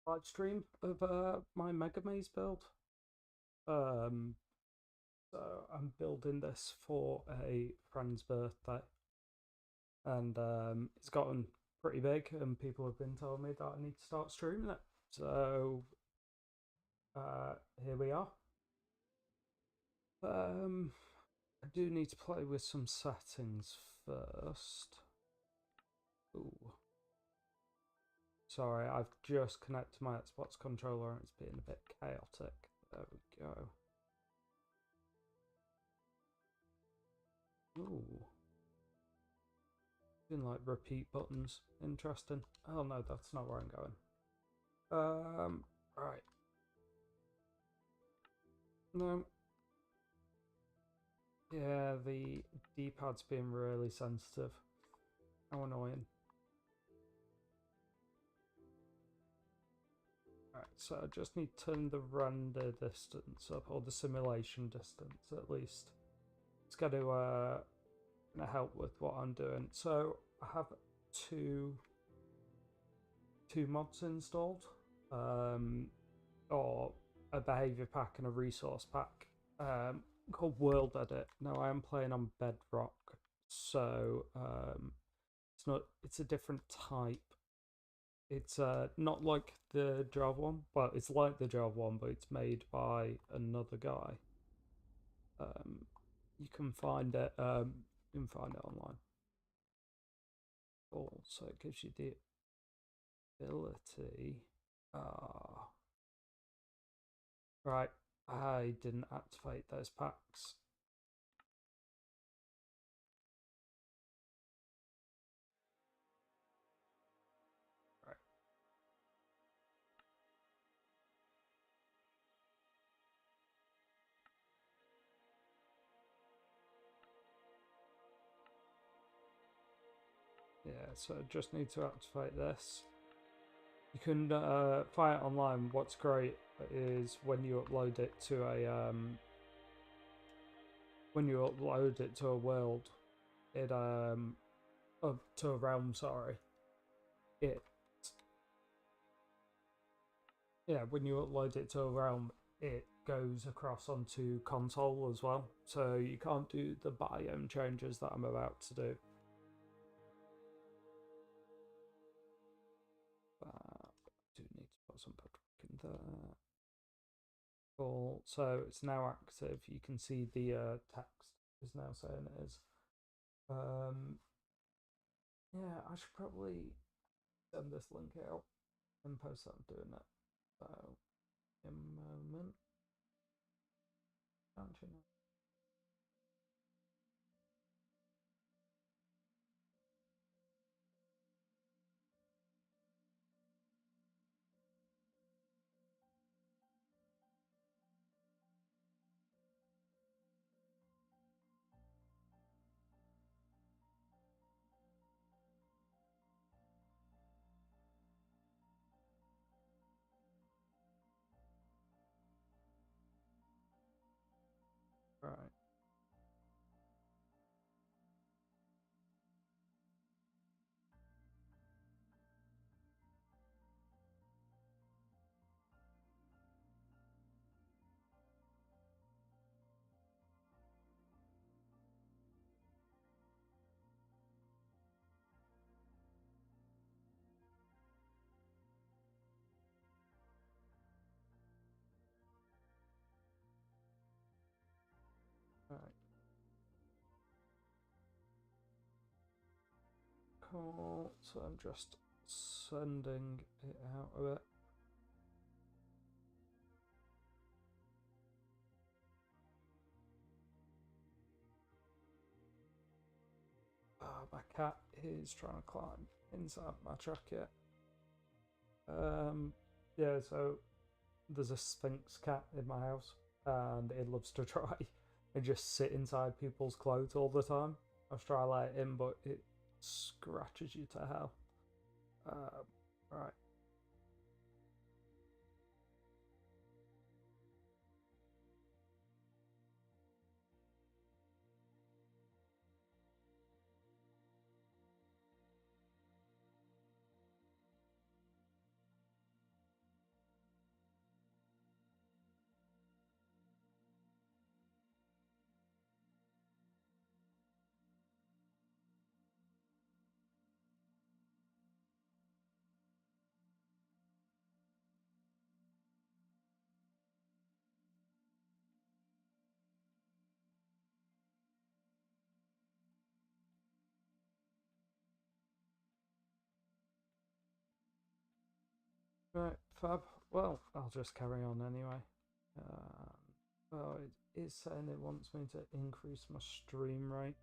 live stream of my Mega Maze build. Um, so I'm building this for a friend's birthday, and it's gotten pretty big, and people have been telling me that I need to start streaming it. So here we are. I do need to play with some settings first. Ooh. Sorry, I've just connected my Xbox controller and it's being a bit chaotic. There we go. Ooh. Doing like repeat buttons. Interesting. Oh no, that's not where I'm going. Right. No. Yeah, the D-pad's being really sensitive. How annoying. Right, so I just need to turn the render distance up, or the simulation distance at least. It's going to help with what I'm doing. So I have two mods installed, or a behavior pack and a resource pack, called WorldEdit. Now I am playing on Bedrock, so it's a different type. It's not like the Java one, but it's like the Java one, but it's made by another guy. You can find it. You can find it online. Also, it gives you the ability. Right. I didn't activate those packs. Right. Yeah, so I just need to activate this. You can find it online. What's great is when you upload it to a world, it to a realm. Sorry, it when you upload it to a realm, it goes across onto console as well. So you can't do the biome changes that I'm about to do. I do need to put some bedrock in there. Cool. So it's now active. You can see the text is now saying it is. Yeah, I should probably send this link out and post that I'm doing it. So, in a moment. Can't you know? Right. Right. Cool. So I'm just sending it out a bit. Oh, my cat is trying to climb inside my truck yet. Yeah, so there's a Sphinx cat in my house, and it loves to try and just sit inside people's clothes all the time. I was trying to let it in, but it scratches you to hell. Right. Right, fab. Well, I'll just carry on anyway. Well, it is saying it wants me to increase my stream rate.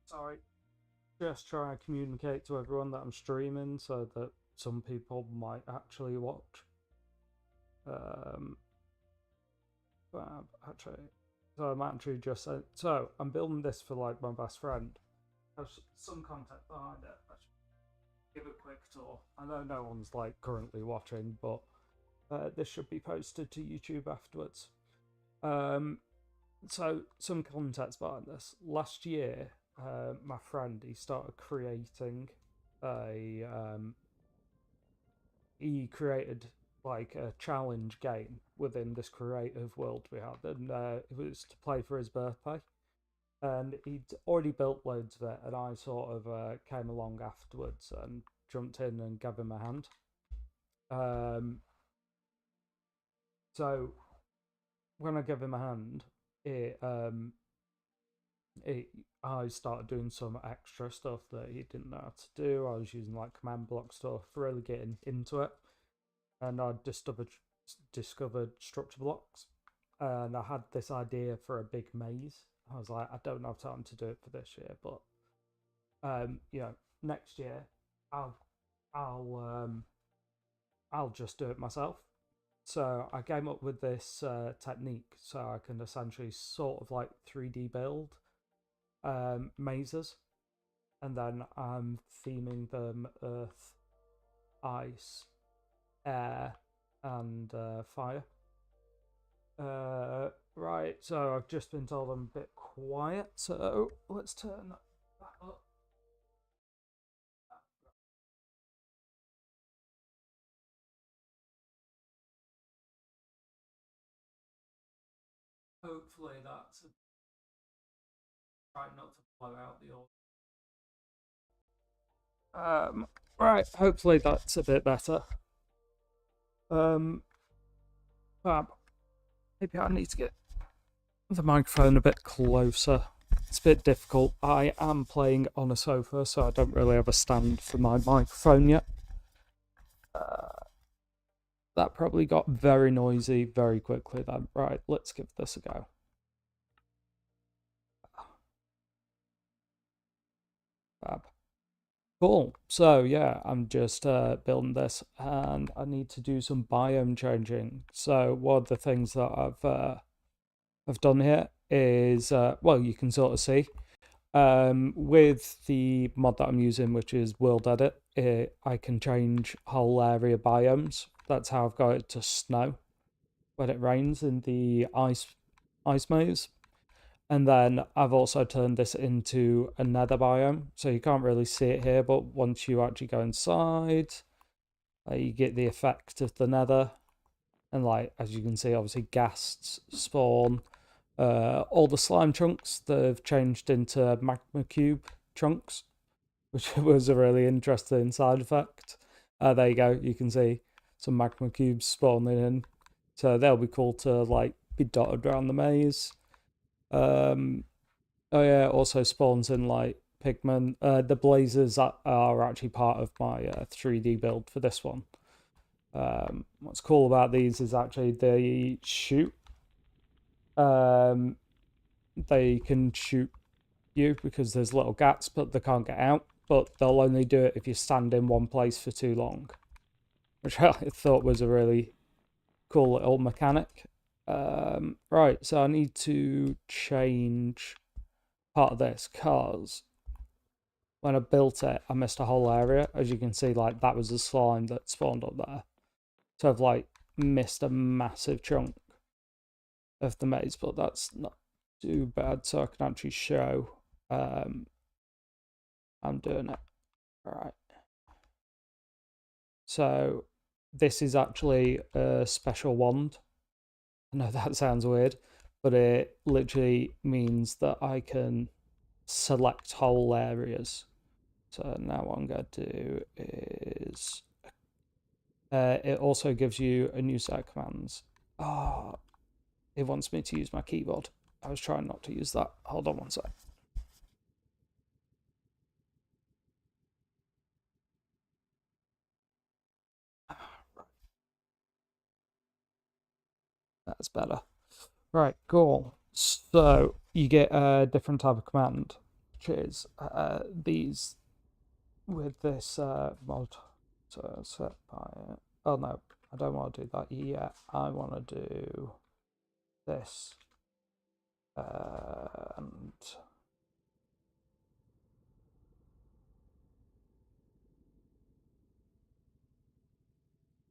Sorry, just trying to communicate to everyone that I'm streaming so that some people might actually watch. Um, actually, so I'm actually just saying, so I'm building this for like my best friend. There's some content behind it. I should give a quick tour. I know no one's like currently watching, but this should be posted to YouTube afterwards. So some context behind this. Last year, my friend he started creating a he created like a challenge game within this creative world we had, and it was to play for his birthday. And he'd already built loads of it, and I sort of came along afterwards and jumped in and gave him a hand. Um, so when I gave him a hand, it it I started doing some extra stuff that he didn't know how to do. I was using like command block stuff, really getting into it, and I discovered structure blocks, and I had this idea for a big maze. I was like, I don't have time to do it for this year, but next year I'll I'll I'll just do it myself. So I came up with this technique so I can essentially sort of like 3D build mazes, and then I'm theming them earth, ice, air, and fire. Right, so I've just been told I'm a bit quiet, so let's turn that up. Hopefully that's try not to blow out the audio. Right, hopefully that's a bit better. Fab. Maybe I need to get the microphone a bit closer. It's a bit difficult. I am playing on a sofa, so I don't really have a stand for my microphone yet. That probably got very noisy very quickly then. Right, let's give this a go. Fab. Cool. So yeah, I'm just building this, and I need to do some biome changing. So one of the things that I've done here is well, you can sort of see with the mod that I'm using, which is WorldEdit, I can change whole area biomes. That's how I've got it to snow when it rains in the ice maze. And then I've also turned this into a nether biome. So you can't really see it here, but once you actually go inside, you get the effect of the nether. And like, as you can see, obviously ghasts spawn. All the slime chunks that have changed into magma cube chunks, which was a really interesting side effect. There you go, you can see some magma cubes spawning in. So they'll be cool to like be dotted around the maze. Oh yeah, it also spawns in like pigment. The blazers are actually part of my 3D build for this one. What's cool about these is actually they shoot. They can shoot you because there's little gaps, but they can't get out. But they'll only do it if you stand in one place for too long, which I thought was a really cool little mechanic. Right, so I need to change part of this because when I built it, I missed a whole area. As you can see, like that was the slime that spawned up there. So I've like missed a massive chunk of the maze, but that's not too bad. So I can actually show I'm doing it. All right. So this is actually a special wand. I know that sounds weird, but it literally means that I can select whole areas. So now what I'm going to do is it also gives you a new set of commands. Oh, it wants me to use my keyboard. I was trying not to use that. Hold on one sec. That's better. Right, cool. So you get a different type of command, which is these with this mod. So set by. Oh no, I don't want to do that yet. I want to do this and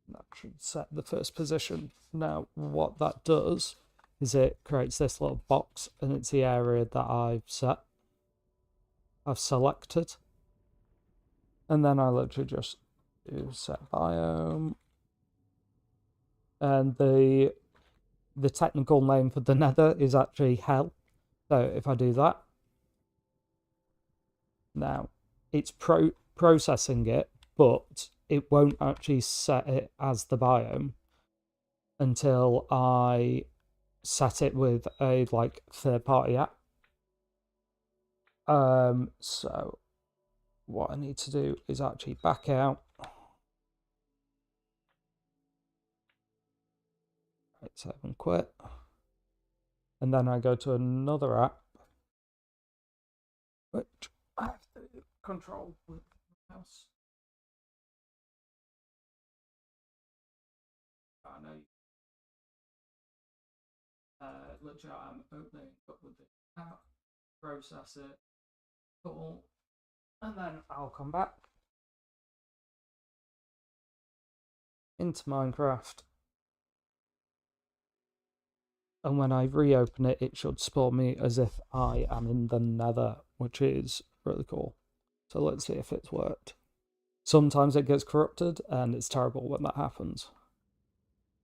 that should set the first position. Now, what that does is it creates this little box, and it's the area that I've selected, and then I literally just do set biome, and the technical name for the nether is actually hell. So if I do that, now it's processing it, but it won't actually set it as the biome until I set it with a like third party app. So what I need to do is actually back out. Right, save and quit. And then I go to another app, which I have to control with the mouse. I know. Literally, I'm opening up with the app, process it, cool, and then I'll come back into Minecraft. And when I reopen it, it should spawn me as if I am in the nether, which is really cool. So let's see if it's worked. Sometimes it gets corrupted, and it's terrible when that happens.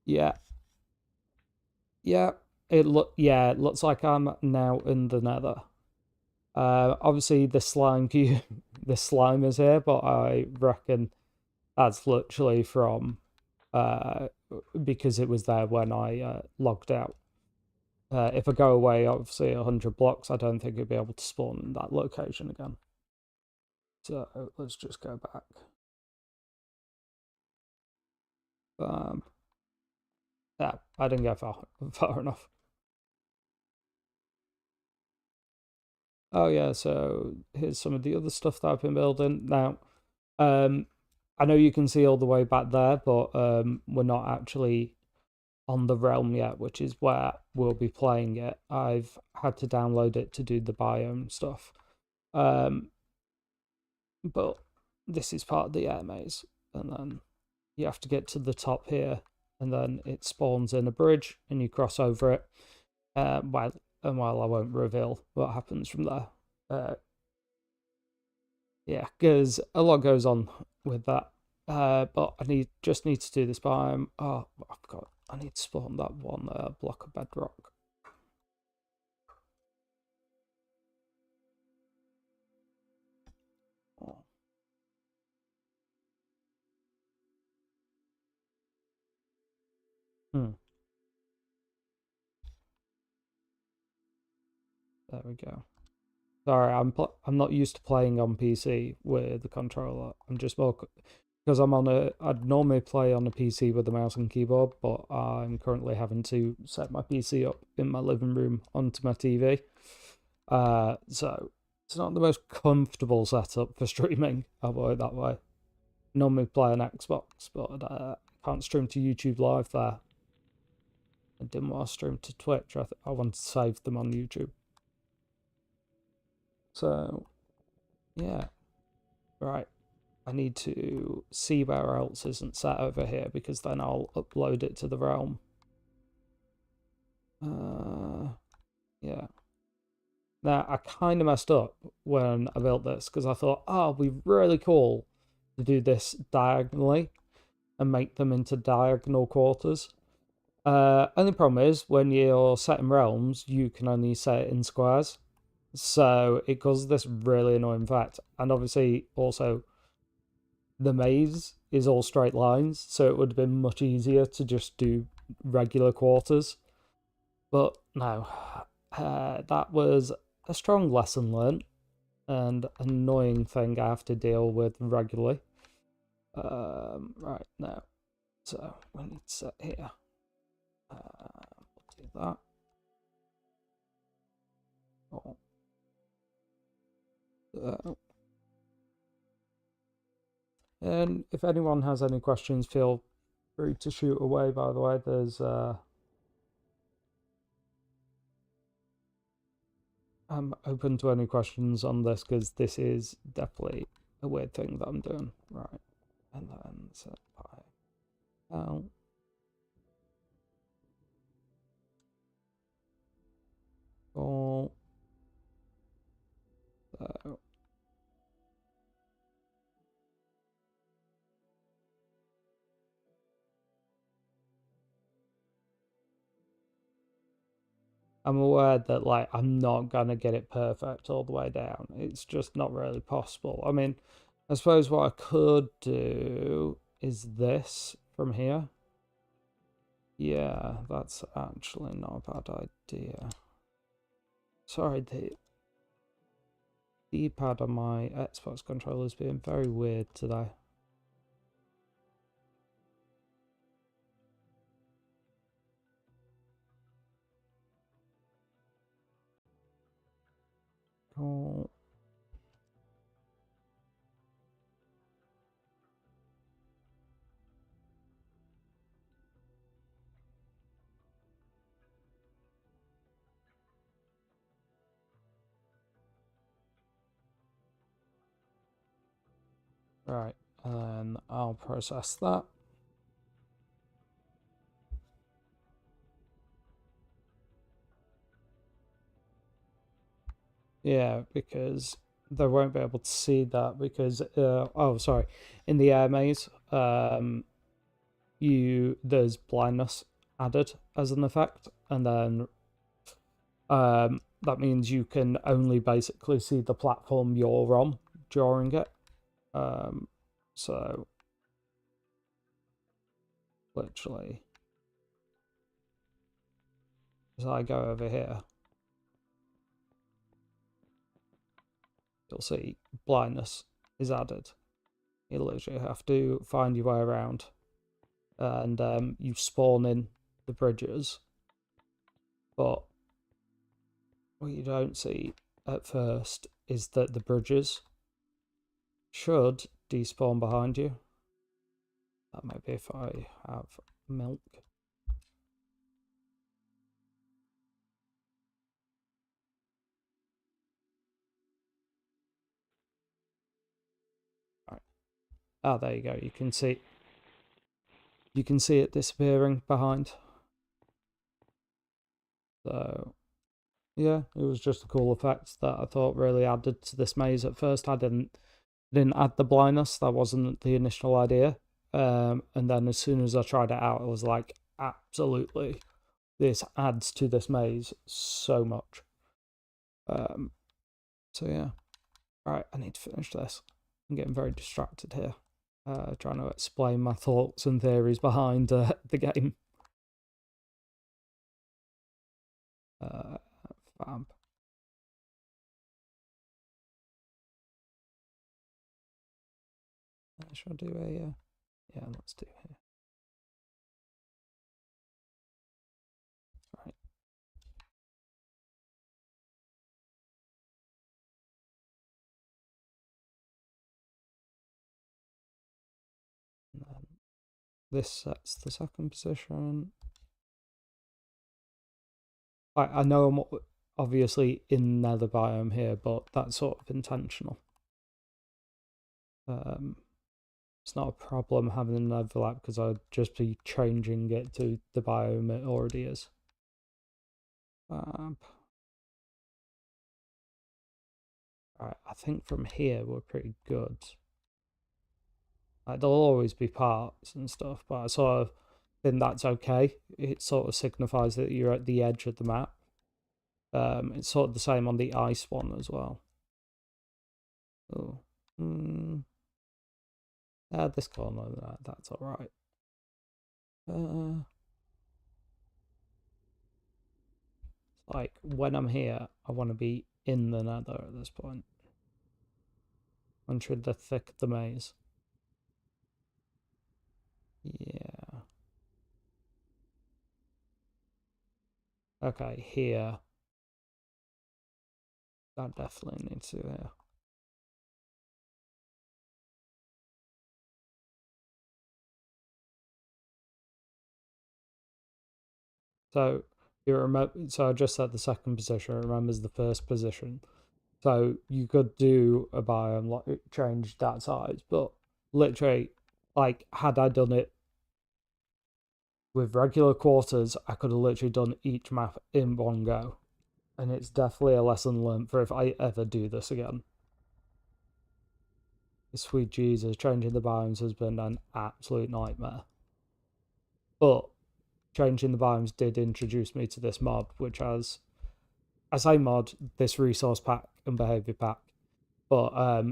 Yeah. Yeah. It looks like I'm now in the nether. Obviously the slime the slime is here, but I reckon that's literally from because it was there when I logged out. If I go away, obviously 100 blocks, I don't think it'd be able to spawn in that location again. So let's just go back. Yeah, I didn't go far enough. Oh yeah, so here's some of the other stuff that I've been building. Now, I know you can see all the way back there, but we're not actually on the realm yet, which is where we'll be playing it. I've had to download it to do the biome stuff. But this is part of the air maze, and then you have to get to the top here, and then it spawns in a bridge, and you cross over it. While I won't reveal what happens from there. Yeah, because a lot goes on with that. But I just need to do this biome. Oh, I forgot. I need to spawn that one block of bedrock. Oh. Hmm. There we go. Sorry, I'm not used to playing on PC with the controller. I'm just more because I'd normally play on a PC with a mouse and keyboard, but I'm currently having to set my PC up in my living room onto my TV. So it's not the most comfortable setup for streaming, I'll put it that way. Normally play on Xbox, but can't stream to YouTube Live there. I didn't want to stream to Twitch. I want to save them on YouTube. So, yeah. Right. I need to see where else isn't set over here, because then I'll upload it to the realm. Yeah. Now, I kind of messed up when I built this, because I thought, oh, it'd be really cool to do this diagonally and make them into diagonal quarters. Only problem is, when you're setting realms, you can only set it in squares. So it causes this really annoying fact. And obviously, also, the maze is all straight lines, so it would have been much easier to just do regular quarters. But no, that was a strong lesson learned and annoying thing I have to deal with regularly. Right now, so we need to set here. We'll do that. Oh. And if anyone has any questions, feel free to shoot away. By the way, there's I'm open to any questions on this, because this is definitely a weird thing that I'm doing. Right, and then set by out. Oh, so I'm aware that, like, I'm not gonna get it perfect all the way down. It's just not really possible. I mean, I suppose what I could do is this from here. Yeah, that's actually not a bad idea. Sorry, the D-pad on my Xbox controller is being very weird today. Oh. Right, and then I'll process that. Yeah, because they won't be able to see that, because oh, sorry, in the air maze, there's blindness added as an effect, and then that means you can only basically see the platform you're on during it. So literally, as I go over here, you'll see blindness is added. You literally have to find your way around, and you spawn in the bridges. But what you don't see at first is that the bridges should despawn behind you. That might be if I have milk. Right. Ah, there you go. You can see it disappearing behind. So yeah, it was just a cool effect that I thought really added to this maze. At first, I didn't add the blindness. That wasn't the initial idea. And then as soon as I tried it out, I was like, absolutely, this adds to this maze so much. So yeah. Alright, I need to finish this. I'm getting very distracted here. Trying to explain my thoughts and theories behind the game. Fab. Should I do a, yeah, let's do here. Right. And then this sets the second position. I know I'm obviously in nether biome here, but that's sort of intentional. It's not a problem having an overlap because I'd just be changing it to the biome it already is. Right, I think from here we're pretty good. Like, there'll always be parts and stuff, but I sort of think that's okay. It sort of signifies that you're at the edge of the map. It's sort of the same on the ice one as well. Oh, this corner, that's all right. Like when I'm here, I want to be in the nether at this point. Entering the thick of the maze. Yeah. Okay, here. That definitely needs to be here. So you remember? So I just said the second position. Remembers the first position. So you could do a biome like change that size, but literally, like had I done it with regular quarters, I could have literally done each map in one go, and it's definitely a lesson learned for if I ever do this again. Sweet Jesus, changing the biomes has been an absolute nightmare. But changing the biomes did introduce me to this mod, which has, I say mod, this resource pack and behavior pack, but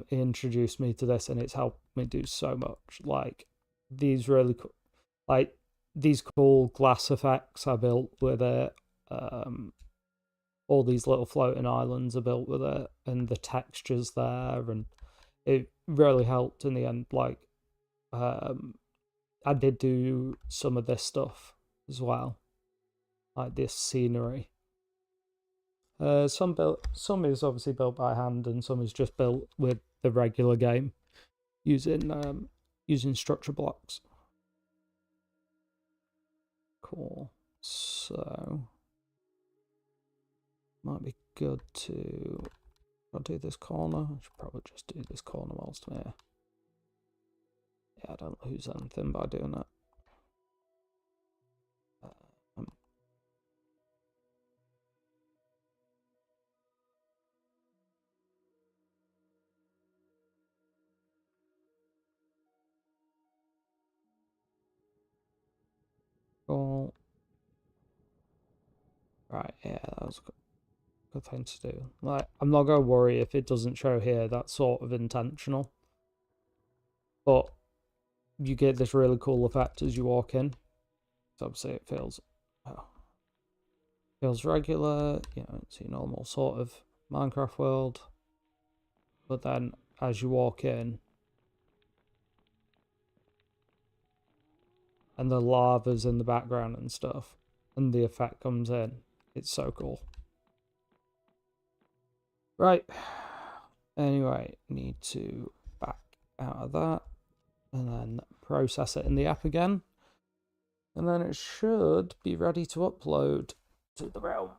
it introduced me to this and it's helped me do so much. Like these really cool, like these cool glass effects I built with it. All these little floating islands are built with it, and the textures there, and it really helped in the end. Like, I did do some of this stuff as well, like this scenery. Some is obviously built by hand, and some is just built with the regular game using using structure blocks. Cool. So might be good to. I'll do this corner. I should probably just do this corner whilst I'm here. Yeah, I don't lose anything by doing that. Cool. Right, yeah, that was a good thing to do. Like, I'm not gonna worry if it doesn't show here. That's sort of intentional. But you get this really cool effect as you walk in. So obviously it feels regular, you know, it's your normal sort of Minecraft world. But then as you walk in and the lava's in the background and stuff, and the effect comes in, it's so cool. Right. Anyway, need to back out of that and then process it in the app again. And then it should be ready to upload to the realm.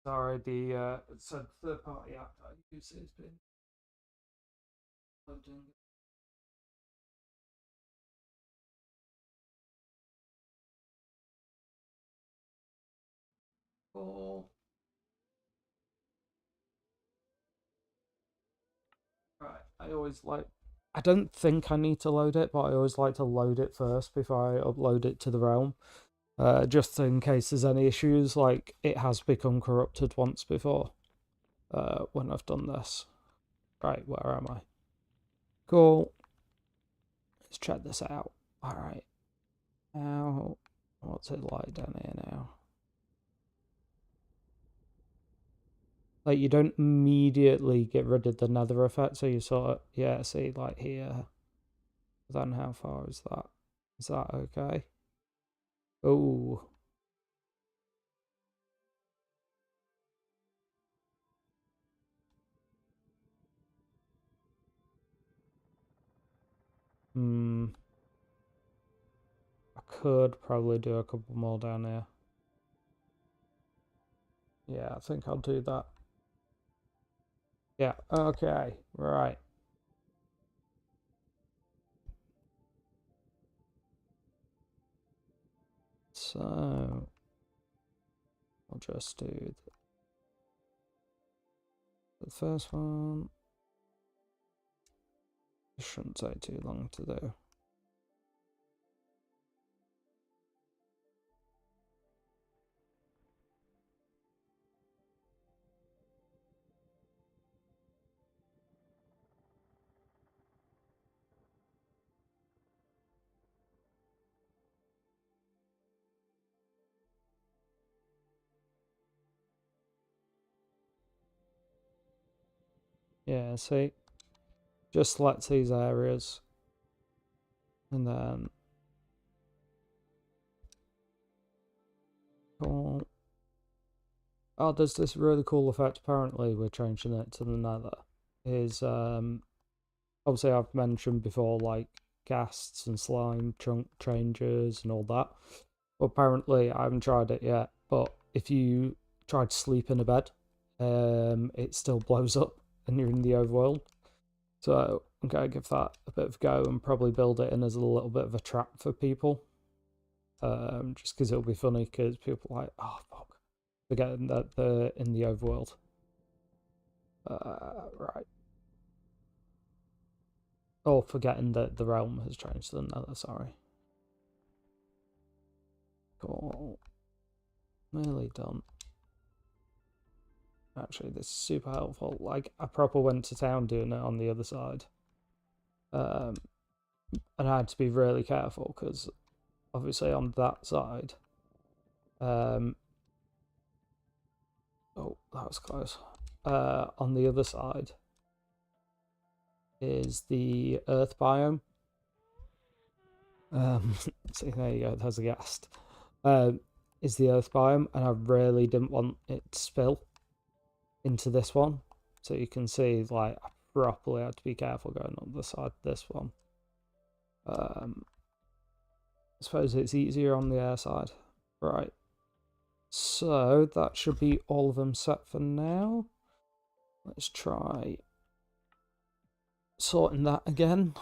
Sorry, the third party app I use has been loading. Cool. Right, I don't think I need to load it, but I always like to load it first before I upload it to the realm. Just in case there's any issues, like it has become corrupted once before when I've done this. Right, where am I? Cool. let's check this out. All right. Now, what's it like down here now? Like, you don't immediately get rid of the nether effect, so you sort of, yeah, see, like here. Then how far is that? Is that okay? Oh. I could probably do a couple more down here. Yeah, I think I'll do that. Yeah, okay, right. So, I'll just do the first one. It shouldn't take too long to do. Yeah, see, just select these areas and then cool. Oh, there's this really cool effect. Apparently, we're changing it to the nether. Is obviously I've mentioned before, like ghasts and slime chunk changes and all that. Well, apparently I haven't tried it yet, but if you try to sleep in a bed, it still blows up and you're in the overworld. So I'm gonna give that a bit of a go and probably build it in as a little bit of a trap for people. Just because it'll be funny because people are like, oh fuck, forgetting that they're in the overworld. Right. Oh, forgetting that the realm has changed to another, sorry. Cool. Nearly done. Actually, this is super helpful. Like, I proper went to town doing it on the other side. And I had to be really careful because obviously on that side, oh, that was close. On the other side is the earth biome. See, there you go, there's a ghast. Is the earth biome, and I really didn't want it to spill into this one. So you can see, like, I properly had to be careful going on the side of this one. I suppose it's easier on the air side. Right. So that should be all of them set for now. Let's try sorting that again.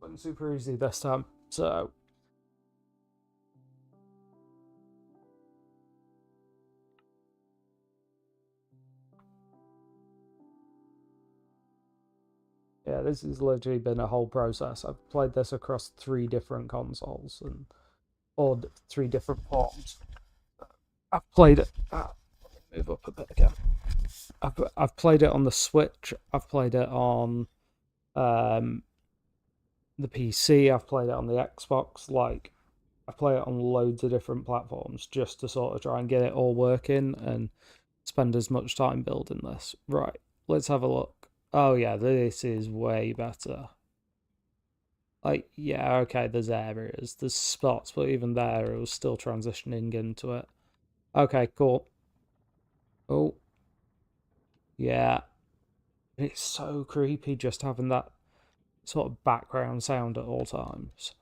Went super easy this time. So yeah, this has literally been a whole process. I've played this across 3 different consoles and or 3 different forms. I've played it. Move up a bit again. I've played it on the Switch. I've played it on the PC. I've played it on the Xbox. Like, I play it on loads of different platforms just to sort of try and get it all working and spend as much time building this. Right, let's have a look. Oh yeah, this is way better. Like, yeah, okay, there's areas, there's spots, but even there, it was still transitioning into it. Okay, cool. Oh, yeah. It's so creepy just having that sort of background sound at all times.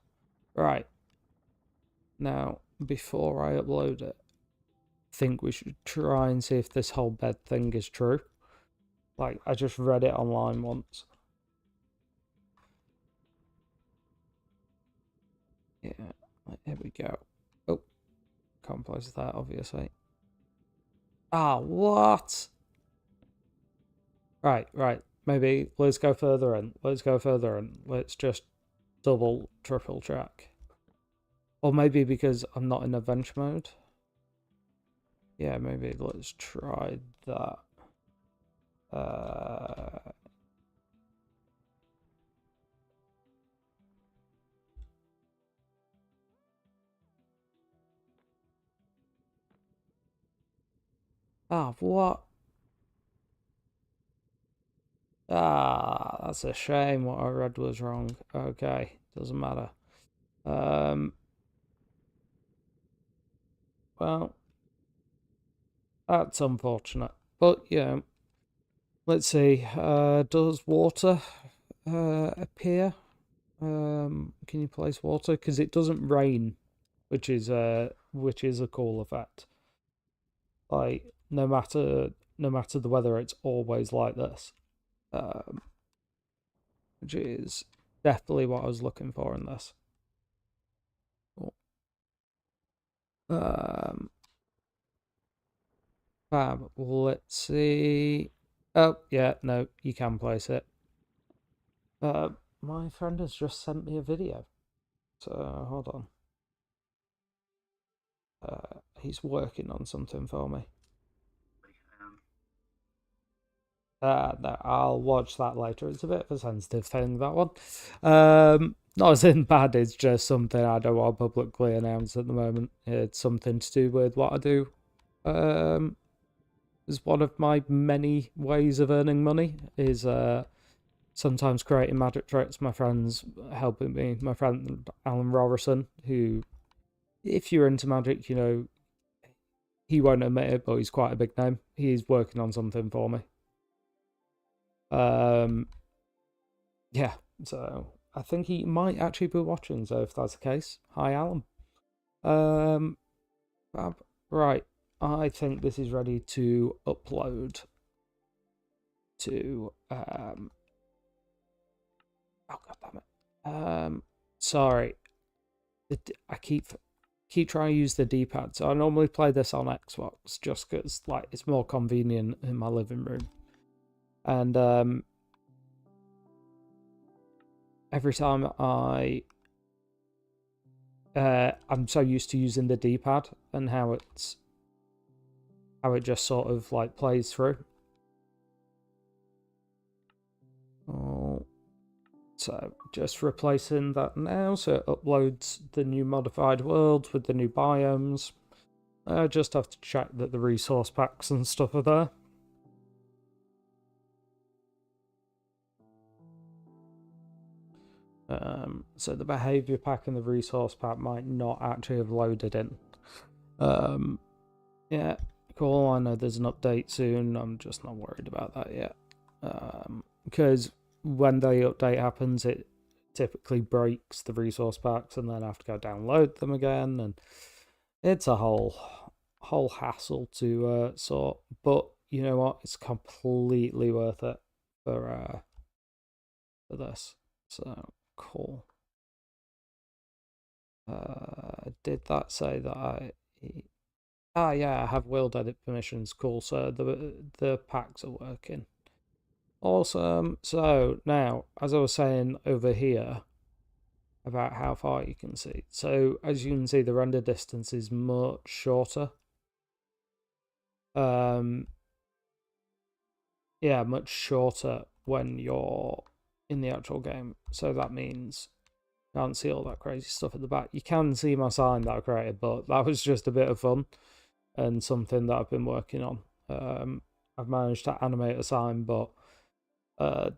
Right. Now, before I upload it, I think we should try and see if this whole bed thing is true. Like, I just read it online once. Yeah, here we go. Oh, can't place that, obviously. Ah, what? Right. Maybe let's go further in. Let's go further in. Let's just double, triple check. Or maybe because I'm not in adventure mode. Yeah, maybe let's try that. What? That's a shame. What I read was wrong. Okay, doesn't matter. Well, that's unfortunate. But, yeah, let's see. Does water appear? Can you place water? Because it doesn't rain, which is a cool effect. Like, no matter the weather, it's always like this. Which is definitely what I was looking for in this. Cool. Fab. Let's see. Oh, yeah, no, you can place it. My friend has just sent me a video. So, hold on. He's working on something for me. No, I'll watch that later. It's a bit of a sensitive thing, that one. Not as in bad, it's just something I don't want to publicly announce at the moment. It's something to do with what I do. Is one of my many ways of earning money is sometimes creating magic tricks. My friend's helping me. My friend Alan Robertson, who, if you're into magic, you know, he won't admit it, but he's quite a big name. He's working on something for me. Yeah, so I think he might actually be watching. So if that's the case, hi Alan. Right, I think this is ready to upload to oh god damn it. Sorry. I keep trying to use the D-pad. So I normally play this on Xbox just because like it's more convenient in my living room. And every time I'm so used to using the D-pad and how it just sort of like plays through. Oh, so just replacing that now, so it uploads the new modified world with the new biomes. I just have to check that the resource packs and stuff are there. So the behavior pack and the resource pack might not actually have loaded in. Yeah, cool. I know there's an update soon. I'm just not worried about that yet. Because when the update happens, it typically breaks the resource packs, and then I have to go download them again, and it's a whole hassle to sort. But you know what? It's completely worth it for this. So cool. Did that say that I? Yeah, I have WorldEdit permissions. Cool. So the packs are working. Awesome. So now, as I was saying over here about how far you can see. So as you can see, the render distance is much shorter. Yeah, much shorter when you're in the actual game. So that means you can't see all that crazy stuff at the back. You can see my sign that I created, but that was just a bit of fun and something that I've been working on. I've managed to animate a sign, but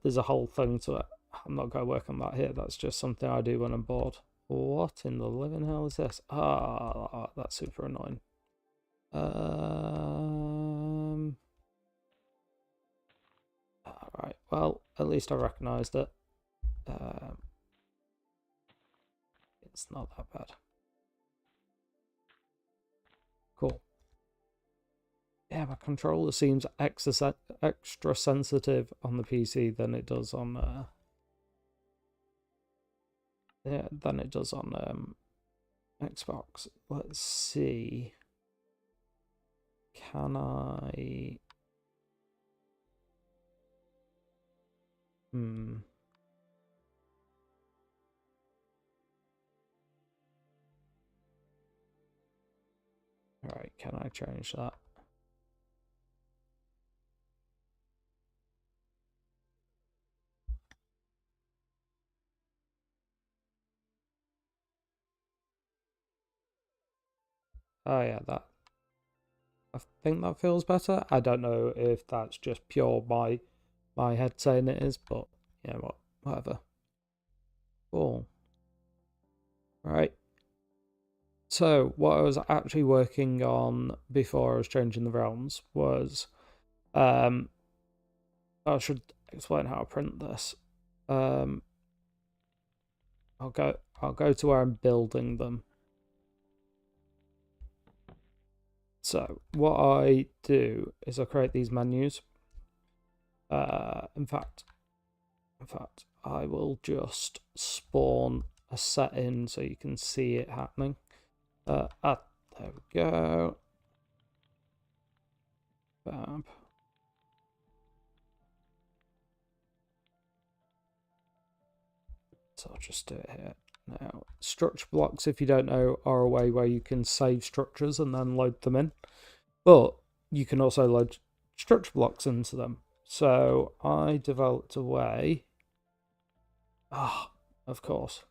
there's a whole thing to it. I'm not going to work on that here. That's just something I do when I'm bored. What in the living hell is this? That's super annoying. Alright, well, at least I recognised it. It's not that bad. Cool. Yeah, my controller seems extra sensitive on the PC than it does on Xbox. Let's see. Can I? can I change that? Oh yeah, that. I think that feels better. I don't know if that's just pure my head saying it is, but yeah, whatever. Cool. Right. So what I was actually working on before I was changing the realms was, I should explain how I print this. I'll go to where I'm building them. So what I do is I create these menus. In fact, I will just spawn a setting so you can see it happening. There we go. Bam. So I'll just do it here. Now, structure blocks, if you don't know, are a way where you can save structures and then load them in. But you can also load structure blocks into them. So I developed a way. Of course.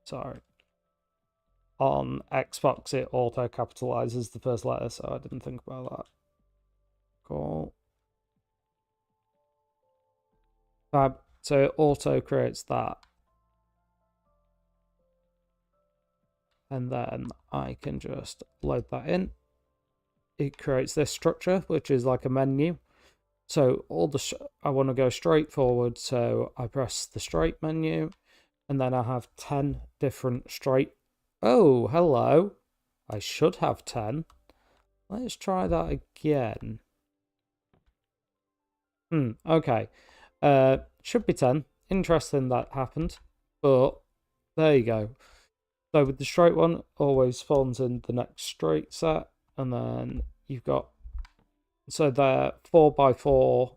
Sorry. On Xbox, it auto capitalizes the first letter, so I didn't think about that. Cool. Fab. So it auto creates that. And then I can just load that in. It creates this structure, which is like a menu. So I want to go straight forward, so I press the straight menu, and then I have 10 different straight. Oh, hello. I should have 10. Let's try that again. Okay. Should be 10. Interesting that happened, but there you go. So with the straight one, always spawns in the next straight set, and then you've got, so they're 4x4,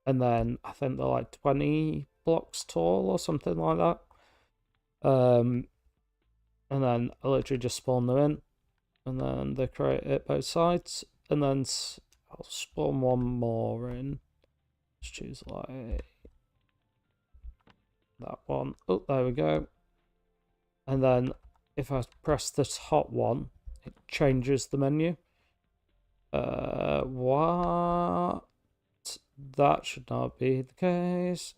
and then I think they're like 20 blocks tall or something like that. And then I literally just spawn them in, and then they create it both sides, and then I'll spawn one more in. Let's choose like that one. Oh, there we go. And then if I press the top one, it changes the menu. What? That should not be the case.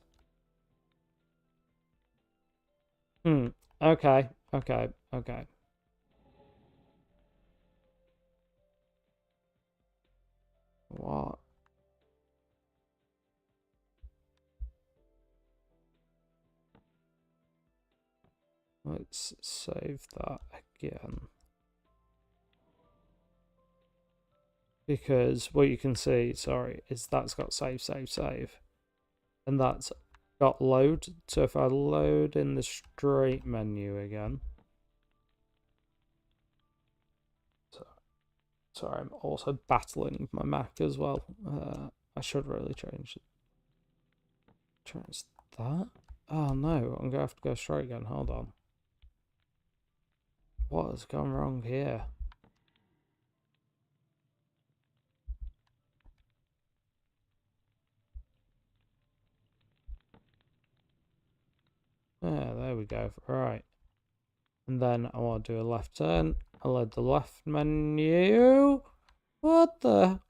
Okay. What? Let's save that again. Because what you can see, sorry, is that's got save. And that's got load. So if I load in the straight menu again. Sorry, I'm also battling with my Mac as well. I should really change that. Oh no, I'm gonna have to go straight again. Hold on. What has gone wrong here? Yeah, there we go. Right. And then I want to do a left turn. I load the left menu. What the?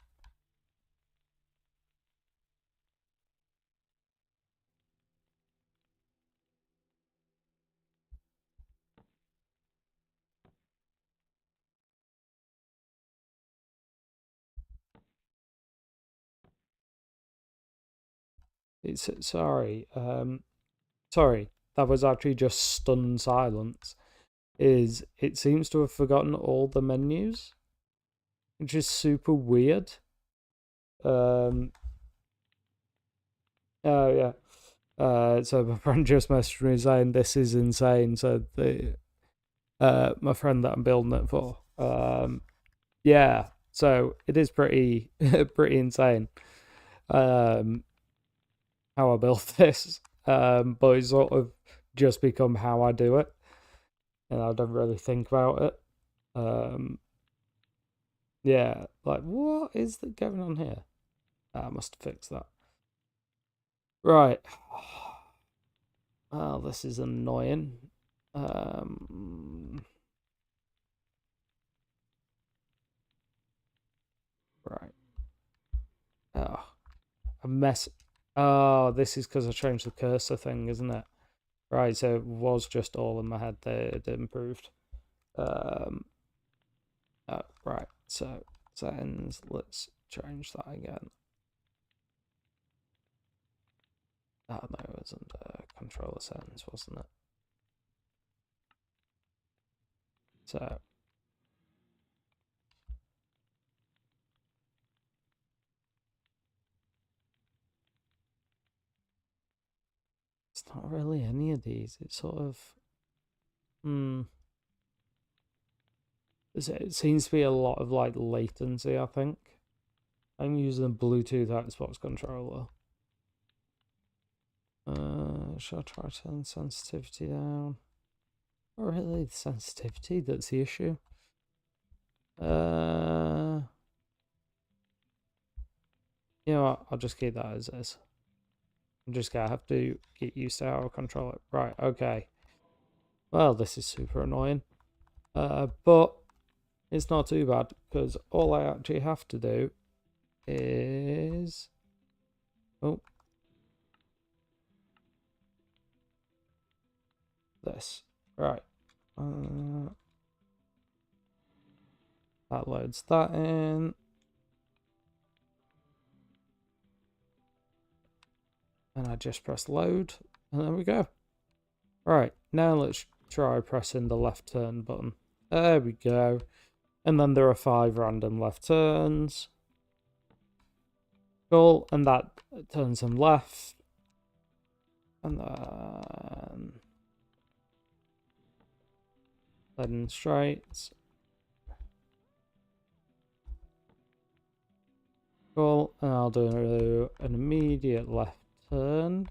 Sorry. Sorry. That was actually just stunned silence. It seems to have forgotten all the menus, which is super weird. Oh yeah. So my friend just messaged me saying this is insane. So my friend that I'm building it for. Yeah. So it is pretty pretty insane. How I built this. But it's sort of just become how I do it. And I don't really think about it. Yeah, like what is that going on here? I must fix that. Right. Well, this is annoying. Right. Oh, a mess. Oh, this is because I changed the cursor thing, isn't it? Right, so it was just all in my head that it improved. Oh, right, so settings, let's change that again. Oh, no, it was under controller settings, wasn't it? So, it's not really any of these. It's sort of, it seems to be a lot of like latency, I think. I'm using a Bluetooth Xbox controller. Should I try to turn sensitivity down? Not really the sensitivity that's the issue. You know what? I'll just keep that as is. I'm just gonna have to get used to how I control it. Right, okay. Well, this is super annoying. But it's not too bad because all I actually have to do is... Oh. This. Right. That loads that in. And I just press load. And there we go. Right. Now let's try pressing the left turn button. There we go. And then there are 5 random left turns. Cool. And that turns them left. And then straight. Cool. And I'll do an immediate left turn.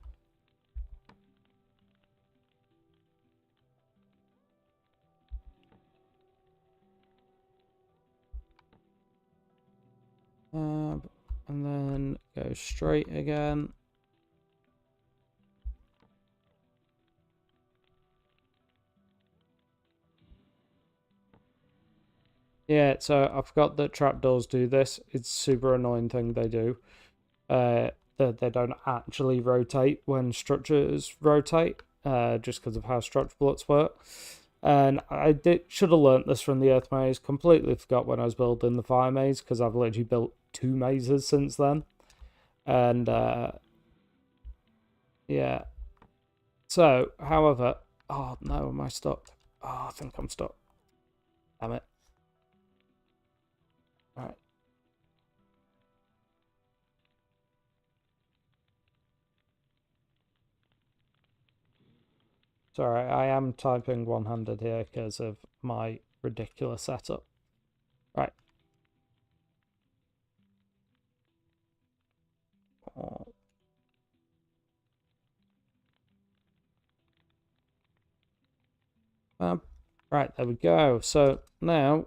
And then go straight again. Yeah, so I forgot that trapdoors do this. It's super annoying thing they do. That they don't actually rotate when structures rotate, just because of how structure bullets work. And I should have learnt this from the earth maze. Completely forgot when I was building the fire maze because I've literally built 2 mazes since then. And yeah. So, however, oh no, am I stuck? Oh, I think I'm stuck. Damn it. All right. Sorry, I am typing one-handed here because of my ridiculous setup. Right. Oh. Right, there we go. So now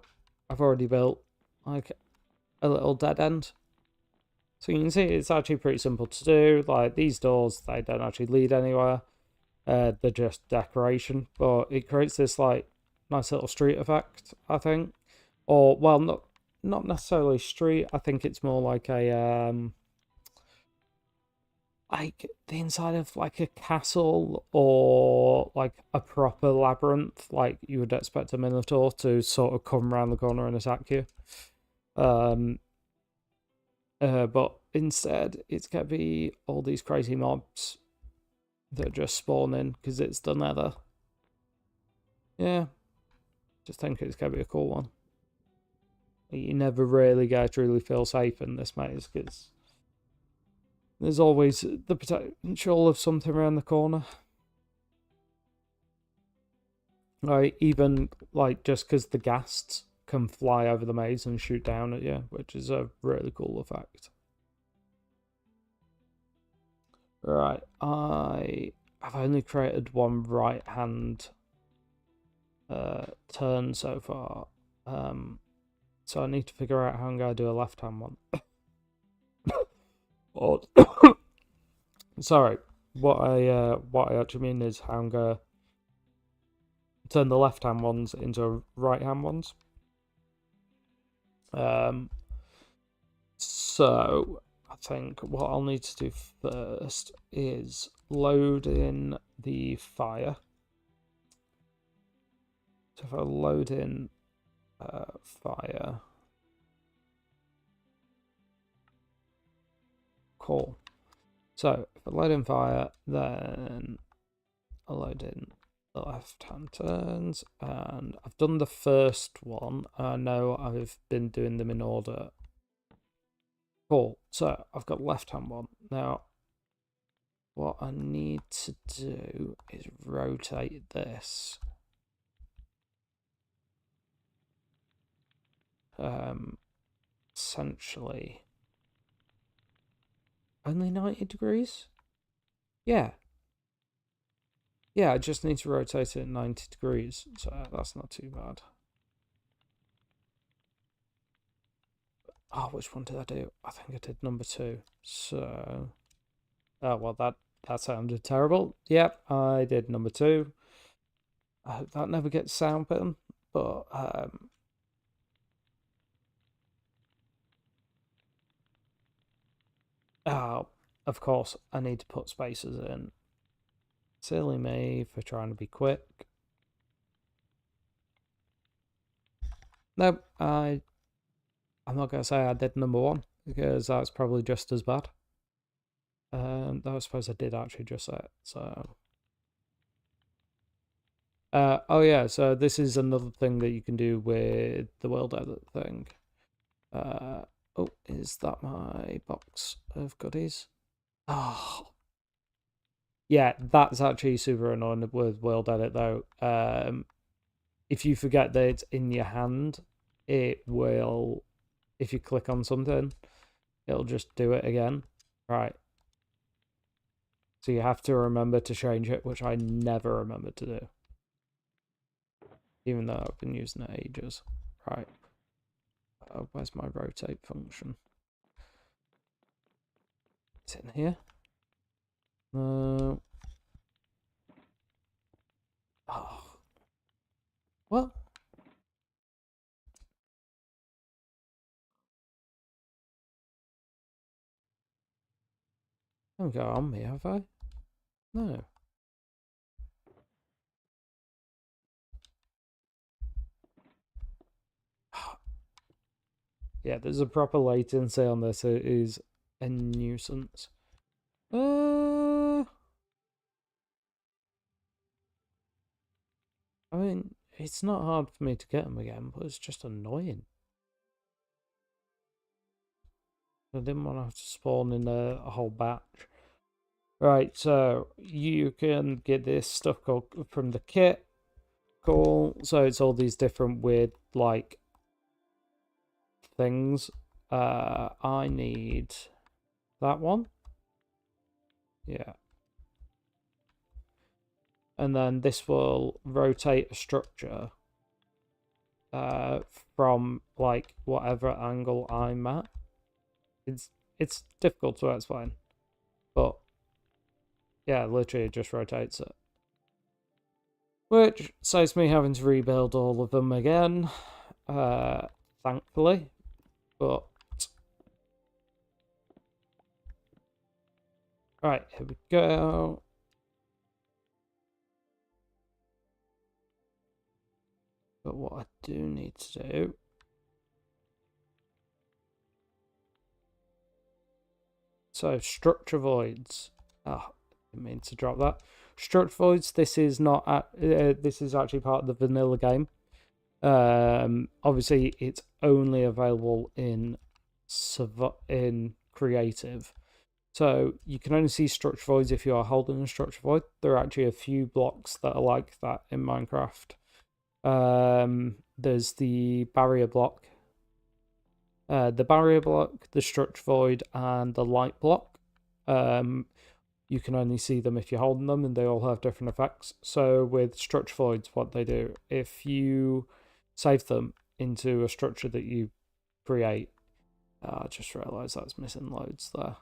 I've already built like a little dead end. So you can see it's actually pretty simple to do. Like these doors, they don't actually lead anywhere. They're just decoration, but it creates this like nice little street effect, I think. Or well, not necessarily street. I think it's more like the inside of like a castle or like a proper labyrinth, like you would expect a minotaur to sort of come around the corner and attack you. But instead, it's gonna be all these crazy mobs that just spawn in because it's the Nether. Yeah, just think it's gonna be a cool one. You never really get to really feel safe in this maze because there's always the potential of something around the corner. Like even like just because the ghasts can fly over the maze and shoot down at you, which is a really cool effect. Right, I've only created one right hand turn so far. So I need to figure out how I'm going to do a left-hand one. Or, sorry, what I actually mean is how I'm going to turn the left-hand ones into right-hand ones. So I think what I'll need to do first is load in the fire. So if I load in fire, cool. So if I load in fire, then I load in the left-hand turns, and I've done the first one. I know I've been doing them in order. Cool. So I've got left-hand one. Now, what I need to do is rotate this. Essentially, only 90 degrees? Yeah. Yeah, I just need to rotate it at 90 degrees, so that's not too bad. Oh, which one did I do? I think I did number 2. So, oh, well, that sounded terrible. Yep, I did number 2. I hope that never gets sound bitten, but oh, of course, I need to put spaces in. Silly me for trying to be quick. Nope, I'm not going to say I did number 1, because that's probably just as bad. Though I suppose I did actually just say it, so... oh yeah, so this is another thing that you can do with the WorldEdit thing. Oh, is that my box of goodies? Oh. Yeah, that's actually super annoying with WorldEdit though. If you forget that it's in your hand, it will, if you click on something, it'll just do it again. Right. So you have to remember to change it, which I never remember to do. Even though I've been using it ages. Right. Where's my rotate function? It's in here. No. Oh. What? I haven't got on me, have I? No. Yeah, there's a proper latency on this. It is a nuisance. I mean, it's not hard for me to get them again, but it's just annoying. I didn't want to have to spawn in a whole batch. Right, so you can get this stuff called from the kit. Cool. So it's all these different weird, like, things. I need that one. Yeah. And then this will rotate a structure from like whatever angle I'm at. It's difficult to explain, but yeah, literally it just rotates it, which saves me having to rebuild all of them again, thankfully. But right, here we go. But what I do need to do, so structure voids. Oh, I didn't mean to drop that. Structure voids. This is not. This is actually part of the vanilla game. Obviously, it's only available in creative. So you can only see structure voids if you are holding a structure void. There are actually a few blocks that are like that in Minecraft. There's the barrier block, the structure void, and the light block. You can only see them if you're holding them, and they all have different effects. So with structure voids, what they do, if you save them into a structure that you create. I just realised that's missing loads there.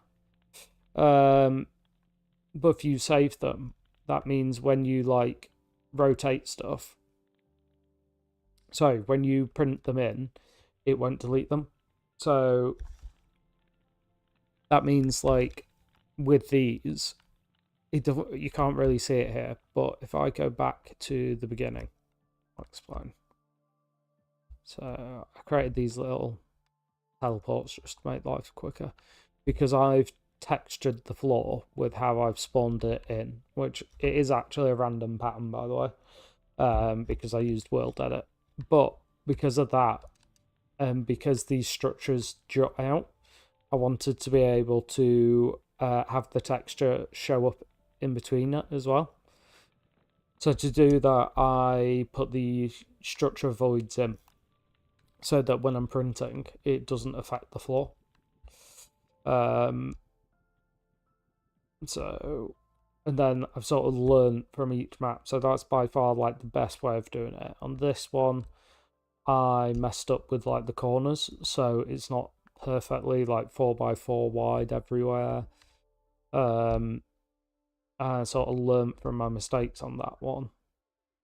But if you save them, that means when you like rotate stuff, so when you print them in, it won't delete them. So that means like with these, you can't really see it here, but if I go back to the beginning, I'll explain. So I created these little teleports just to make life quicker, because I've textured the floor with how I've spawned it in, which it is actually a random pattern, by the way, because I used WorldEdit. But because of that, and because these structures jut out, I wanted to be able to have the texture show up in between it as well. So to do that, I put the structure voids in, so that when I'm printing, it doesn't affect the floor. So, and then I've sort of learned from each map. So that's by far like the best way of doing it. On this one, I messed up with like the corners, so it's not perfectly like 4x4 wide everywhere. I sort of learned from my mistakes on that one,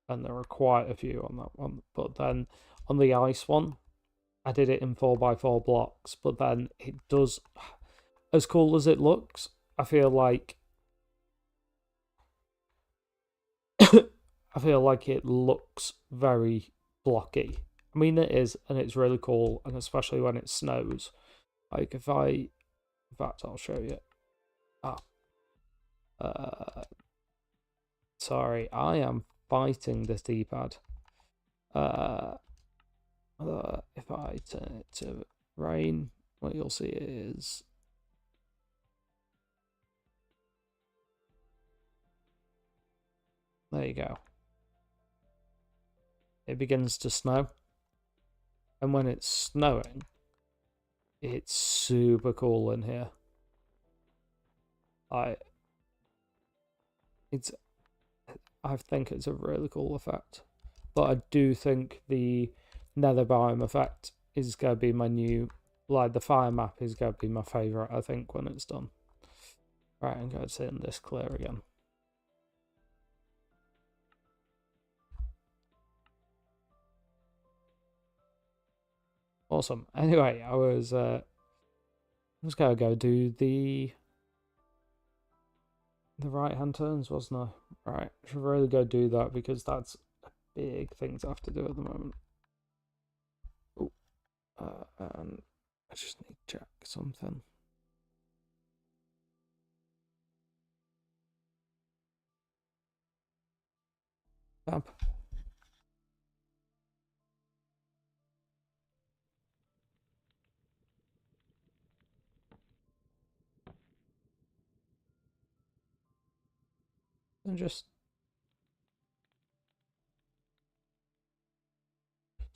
and there were quite a few on that one. But then on the ice one, I did it in 4x4 blocks, but then it does, as cool as it looks, I feel like it looks very blocky. I mean, it is, and it's really cool, and especially when it snows. Like in fact, I'll show you. Sorry, I am fighting this D-pad. If I turn it to rain, what you'll see is there you go. It begins to snow, and when it's snowing, it's super cool in here. I think it's a really cool effect, but I do think the nether biome effect is going to be my new, like the fire map is going to be my favourite, I think, when it's done. Right, I'm going to sit in this clear again. Awesome. Anyway, I was going to go do the right hand turns, wasn't I? Right, I should really go do that, because that's a big thing to have to do at the moment. Oh, and I just need to check something. Fab. And just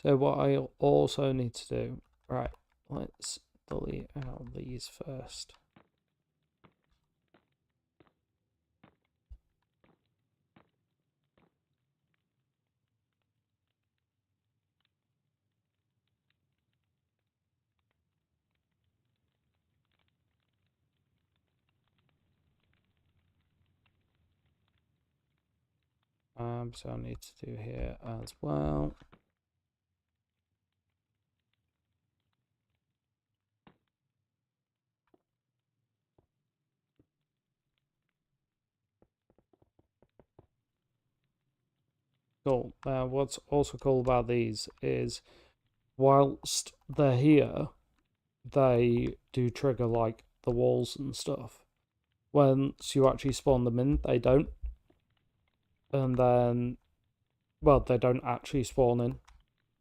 so what I also need to do, right, let's delete out these first. So I need to do here as well. Cool. What's also cool about these is, whilst they're here, they do trigger like the walls and stuff. Once you actually spawn them in, they don't. And then, well, they don't actually spawn in.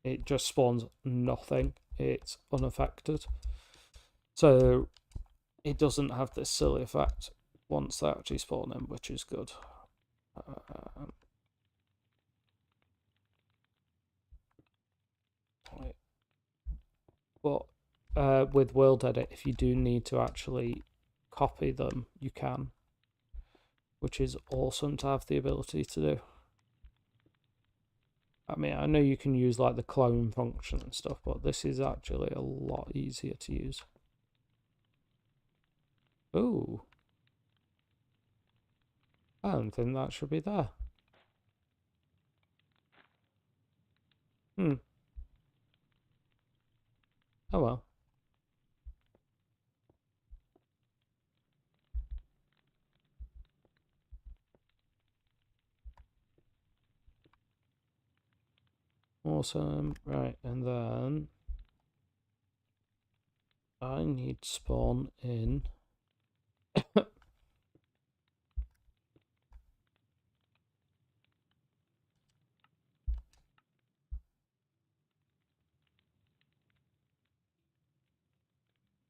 It just spawns nothing. It's unaffected. So it doesn't have this silly effect once they actually spawn in, which is good. But with WorldEdit, if you do need to actually copy them, you can, which is awesome to have the ability to do. I mean, I know you can use like the clone function and stuff, but this is actually a lot easier to use. Ooh. I don't think that should be there. Hmm. Oh well. Awesome. Right, and then I need to spawn in.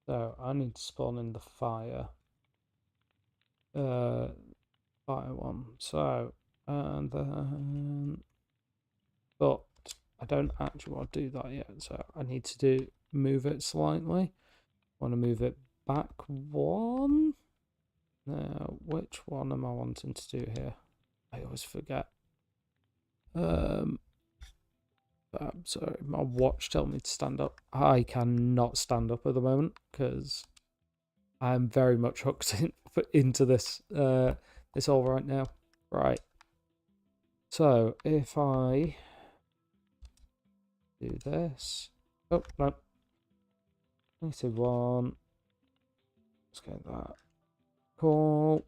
So I need to spawn in the fire. Fire one. So, and then, but I don't actually want to do that yet. So I need to move it slightly. I want to move it back one. Now, which one am I wanting to do here? I always forget. I'm sorry, my watch tells me to stand up. I cannot stand up at the moment because I'm very much hooked into this this all right now. Right. So if I do this, oh no, -1. Let's get that. Cool.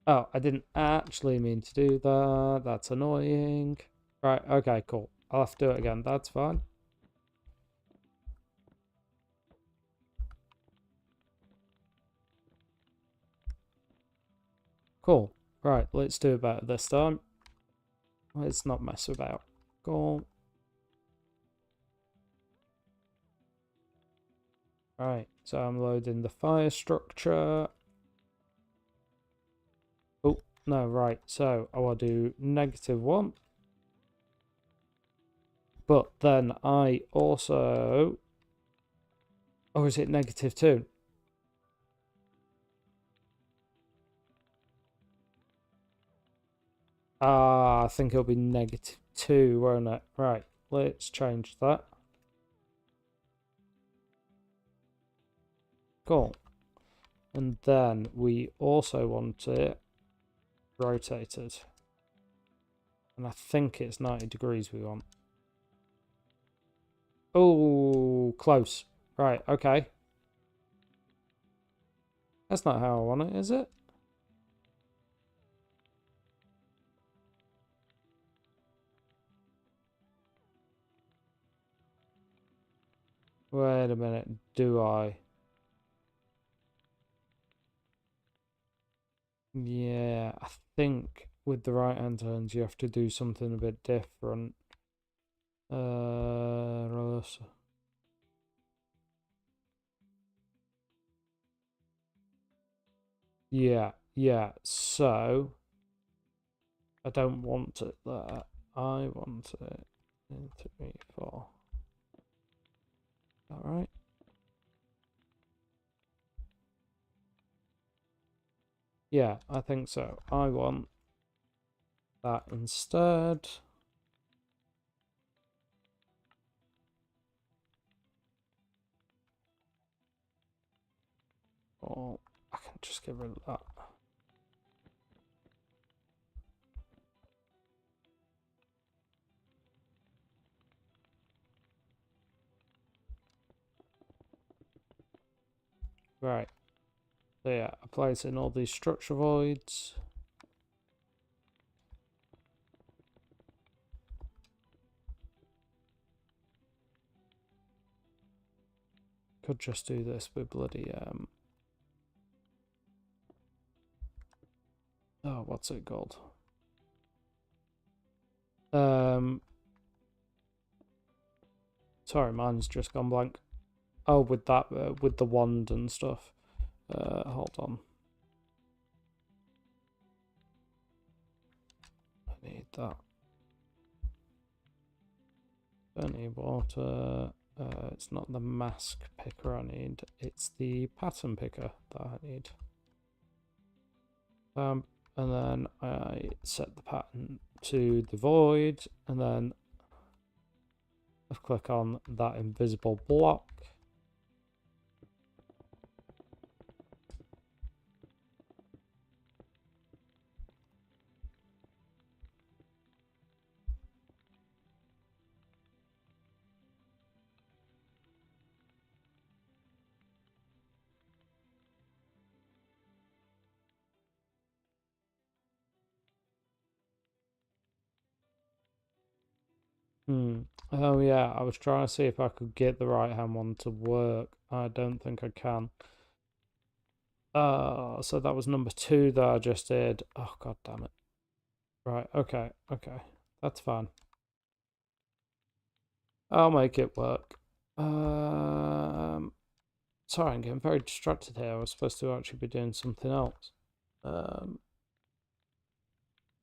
Oh, I didn't actually mean to do that. That's annoying. Right, okay, cool. I'll have to do it again. That's fine. Cool. Right, let's do it better this time. Let's not mess about. Cool. Right, so I'm loading the fire structure. Oh, no, right. So I will do -1. But then I also... Oh, is it -2? Ah, I think it'll be -2, won't it? Right, let's change that. Cool. And then we also want it rotated. And I think it's 90 degrees we want. Oh, close. Right, okay. That's not how I want it, is it? Wait a minute, do I? Yeah, I think with the right hand turns you have to do something a bit different. Yeah, so I don't want it there. I want it in 3, 4. Alright. Yeah, I think so. I want that instead. Or I can just get rid of that. Right. So yeah, I place in all these structure voids. Could just do this with bloody oh, what's it called? Sorry, mine's just gone blank. Oh, with that, with the wand and stuff. Hold on. I need that. Don't need water. It's not the mask picker I need. It's the pattern picker that I need. and then I set the pattern to the void, and then I click on that invisible block. Oh yeah, I was trying to see if I could get the right hand one to work. I don't think I can. So that was number 2 that I just did. Oh god damn it. Right, okay, that's fine. I'll make it work. Sorry, I'm getting very distracted here. I was supposed to actually be doing something else.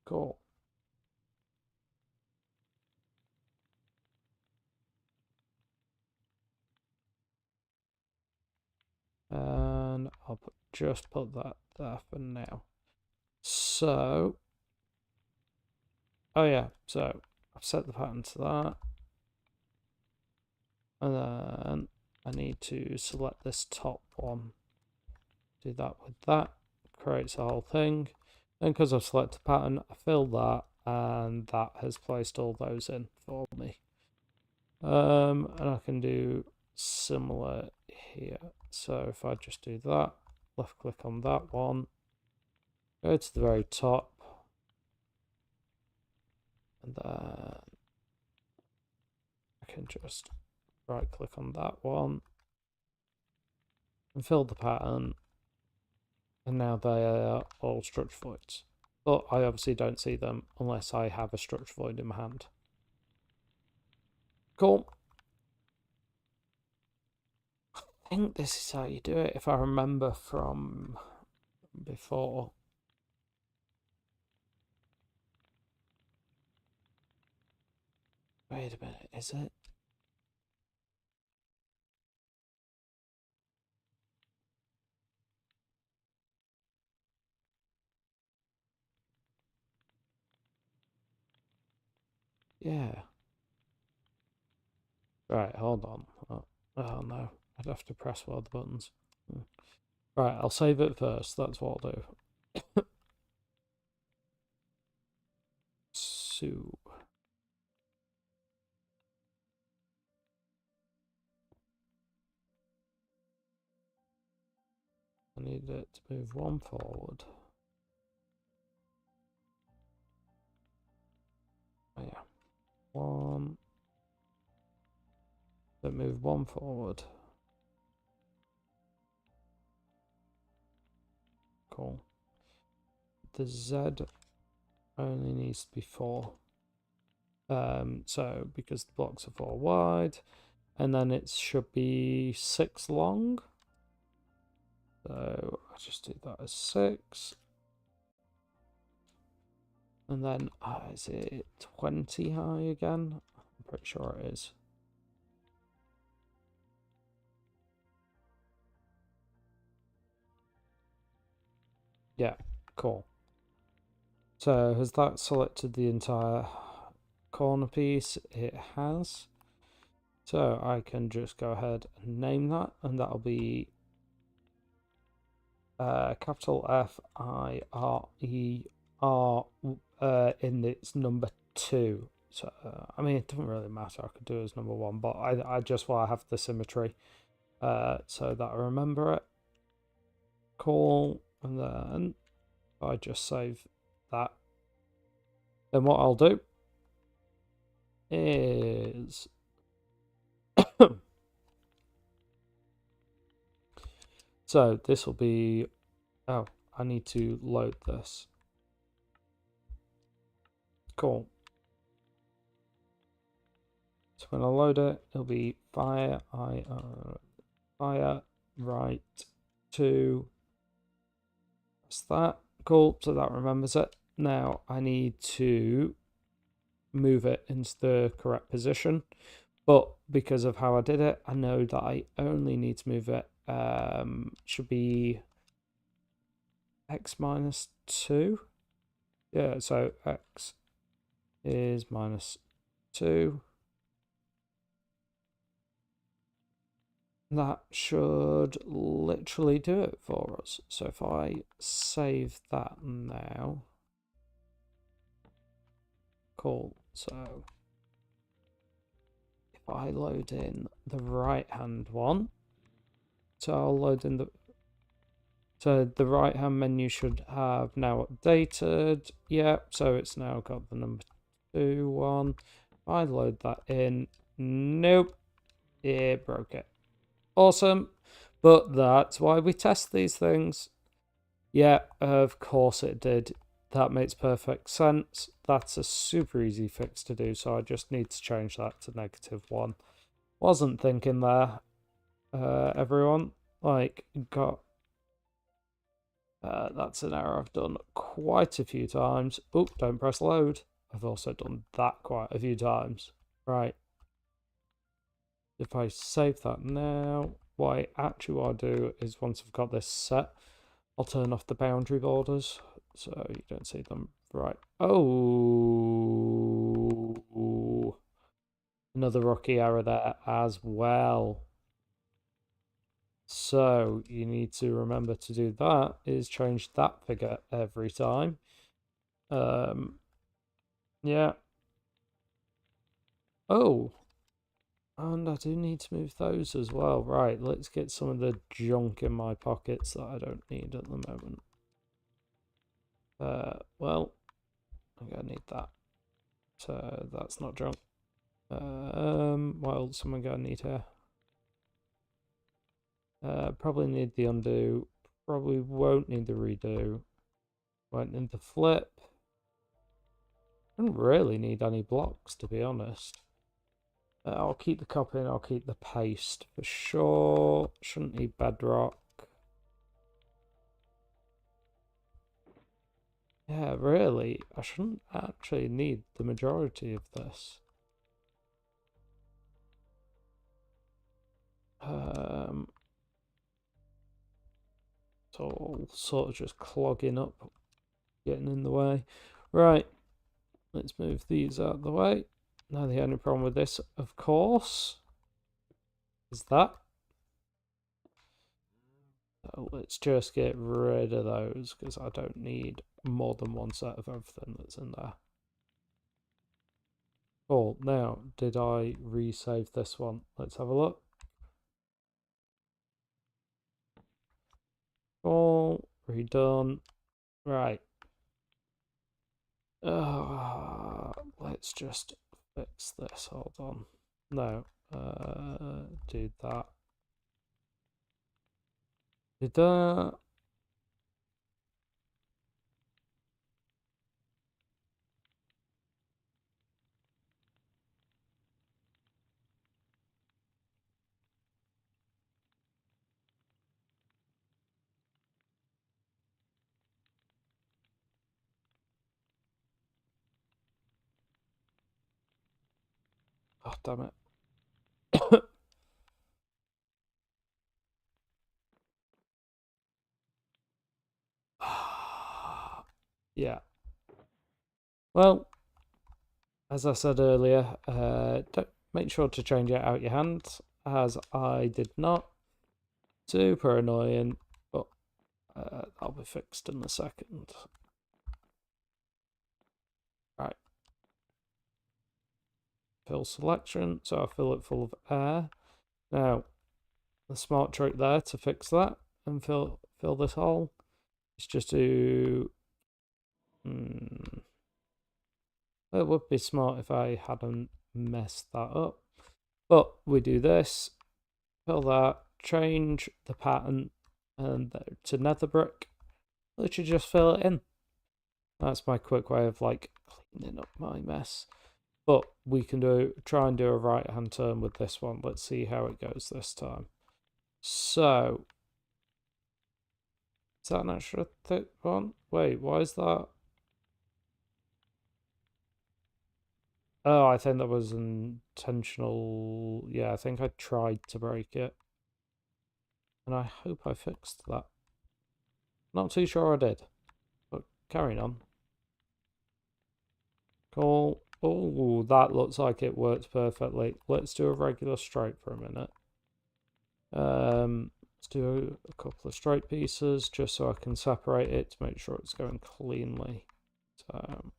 Cool. And I'll just put that there for now. So, oh yeah, so I've set the pattern to that. And then I need to select this top one. Do that with that. Creates the whole thing. And because I've selected pattern, I fill that, and that has placed all those in for me. And I can do similar here. So if I just do that, left click on that one, go to the very top, and then I can just right click on that one and fill the pattern, and now they are all structure voids. But I obviously don't see them unless I have a structure void in my hand. Cool. I think this is how you do it, if I remember from before. Wait a minute, is it? Yeah. Right, hold on. Oh no, I'd have to press all the buttons. Right, I'll save it first. That's what I'll do. So, I need it to move one forward. Oh yeah, one. Then move one forward. Cool. The Z only needs to be 4. So because the blocks are 4 wide, and then it should be 6 long. So I just do that as 6. And then is it 20 high again? I'm pretty sure it is. Yeah, cool. So has that selected the entire corner piece? It has. So I can just go ahead and name that, and that'll be capital F-I-R-E-R in its number 2. So I mean, it doesn't really matter. I could do it as number 1, but I just want to have the symmetry so that I remember it. Cool. And then I just save that. Then what I'll do is so this will be, oh, I need to load this. Cool. So when I load it, it'll be fire right to, that's that. Cool, so that remembers it. Now I need to move it into the correct position, but because of how I did it, I know that I only need to move it should be x minus 2. Yeah, so x is -2. That should literally do it for us. So if I save that now, cool. So if I load in the right hand one, so I'll load in the, so the right hand menu should have now updated. Yep, so it's now got the number 2 one. If I load that in, nope, it broke it. Awesome. But that's why we test these things. Yeah, of course it did. That makes perfect sense. That's a super easy fix to do, so I just need to change that to -1. Wasn't thinking there, everyone. Like, got... that's an error I've done quite a few times. Oh, don't press load. I've also done that quite a few times. Right. If I save that now, what I actually want to do is once I've got this set, I'll turn off the boundary borders so you don't see them. Right. Oh, another rocky error there as well. So you need to remember to do that is change that figure every time. Yeah. Oh, and I do need to move those as well. Right, let's get some of the junk in my pockets that I don't need at the moment. Well, I'm gonna need that. So that's not junk. What else am I gonna need here? Probably need the undo. Probably won't need the redo. Won't need the flip. Don't really need any blocks, to be honest. I'll keep the copy and I'll keep the paste for sure. Shouldn't need bedrock. Yeah, really, I shouldn't actually need the majority of this. It's all sort of just clogging up, getting in the way. Right, let's move these out of the way. Now the only problem with this, of course, is that. So let's just get rid of those because I don't need more than one set of everything that's in there. Cool. Now, did I resave this one? Let's have a look. All redone. Right. Let's just fix this. Hold on. No. Do that. Did that. Oh, damn it. Yeah. Well, as I said earlier, don't make sure to change it out your hand, as I did not. Super annoying, but that'll be fixed in a second. Right. Fill selection, so I fill it full of air. Now, the smart trick there to fix that and fill this hole is just to... It would be smart if I hadn't messed that up. But we do this, fill that, change the pattern and to nether brick. Literally just fill it in. That's my quick way of like cleaning up my mess. But we can try and do a right hand turn with this one. Let's see how it goes this time. So, is that an extra thick one? Wait, why is that? Oh, I think that was intentional. Yeah, I think I tried to break it. And I hope I fixed that. Not too sure I did. But carrying on. Cool. Oh, that looks like it works perfectly. Let's do a regular straight for a minute. Let's do a couple of straight pieces just so I can separate it to make sure it's going cleanly. So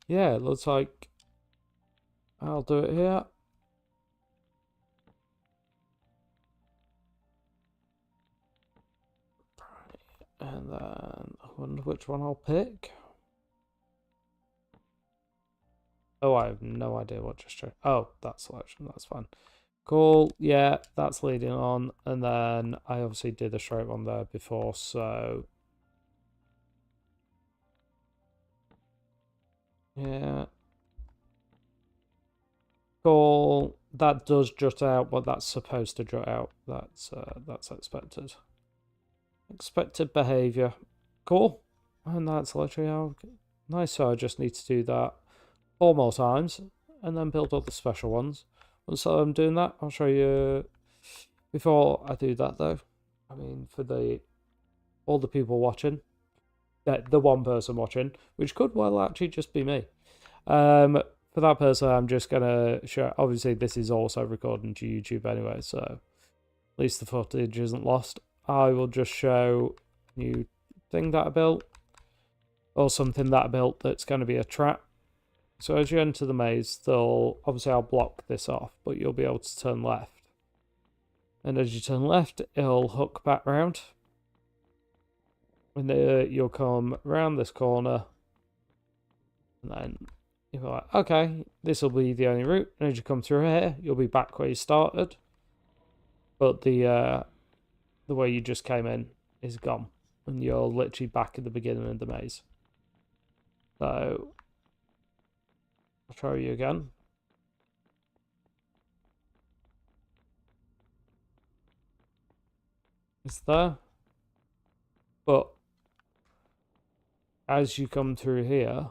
yeah, it looks like I'll do it here. And then I wonder which one I'll pick. Oh, I have no idea what just changed. Oh, that selection, that's fine. Cool, yeah, that's leading on. And then I obviously did a straight one there before, so yeah. Cool. That does jut out what that's supposed to jut out. That's expected. Expected behavior. Cool. And that's literally how nice. So I just need to do that 4 more times and then build all the special ones. Once I'm doing that, I'll show you. Before I do that though, I mean for all the people watching, the one person watching, which could well actually just be me. For that person, I'm just gonna show. Obviously, this is also recording to YouTube anyway, so at least the footage isn't lost. I will just show a new thing that I built, or something that I built that's going to be a trap. So as you enter the maze, obviously I'll block this off, but you'll be able to turn left. And as you turn left, it'll hook back round, and you'll come round this corner, and then you're like, okay, this will be the only route. And as you come through here, you'll be back where you started. But the way you just came in is gone. And you're literally back at the beginning of the maze. So, I'll show you again. It's there. But, as you come through here,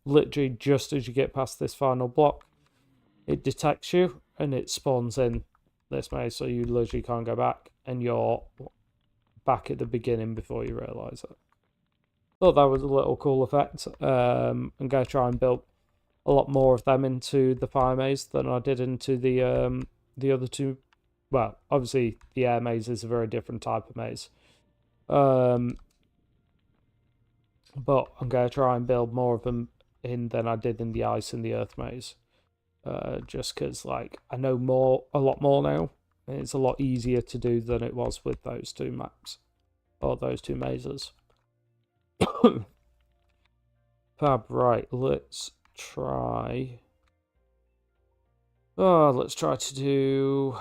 literally just as you get past this final block, it detects you and it spawns in this maze, so you literally can't go back, and you're back at the beginning before you realise it. Thought that was a little cool effect. I'm going to try and build a lot more of them into the fire maze than I did into the other two. Well, obviously the air maze is a very different type of maze. But I'm going to try and build more of them in than I did in the ice and the earth maze. Just because, like, I know a lot more now. And it's a lot easier to do than it was with those two maps. Or those two mazes. Fab, right, let's try... Oh, let's try to do...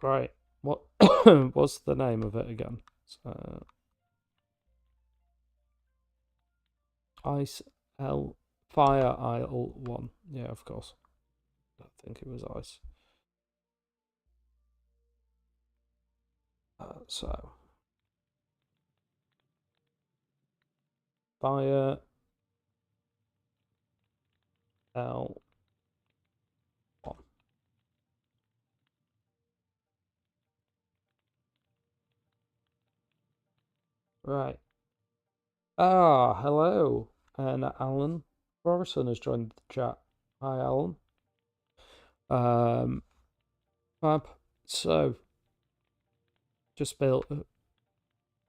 Right, what what's the name of it again? Ice L Fire Isle 1. Yeah, of course. I think it was ice. So Fire L1. Right. Ah, hello. And Alan Morrison has joined the chat. Hi, Alan. Fab. So, just built.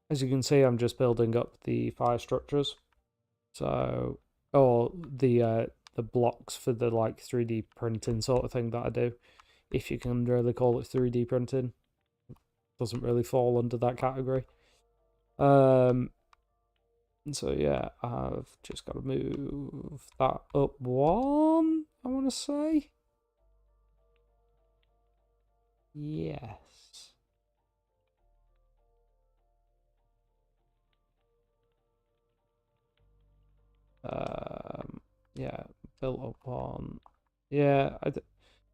As you can see, I'm just building up the fire structures. So, or the blocks for the like 3D printing sort of thing that I do, if you can really call it 3D printing. Doesn't really fall under that category. So yeah, I've just got to move that up one, I want to say. Yes. Yeah, built up one. Yeah,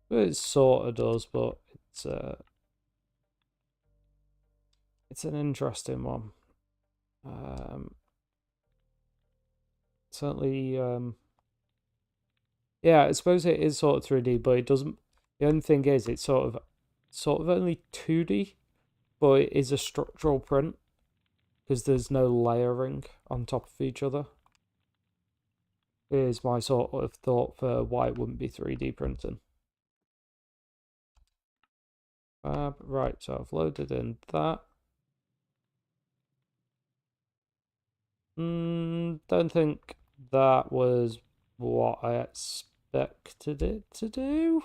it sort of does, but it's an interesting one. Certainly, Yeah, I suppose it is sort of 3D, but it doesn't. The only thing is, it's sort of only 2D, but it is a structural print because there's no layering on top of each other. Is my sort of thought for why it wouldn't be 3D printing. Right, so I've loaded in that. Don't think that was what I expected it to do.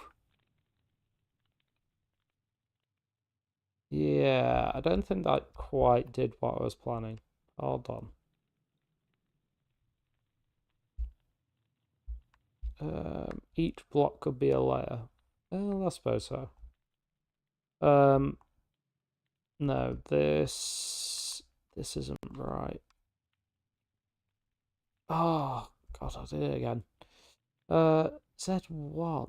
Yeah, I don't think that quite did what I was planning. Hold on. Each block could be a layer. Well, I suppose so. No, this isn't right. Oh, God, I did it again. Z1.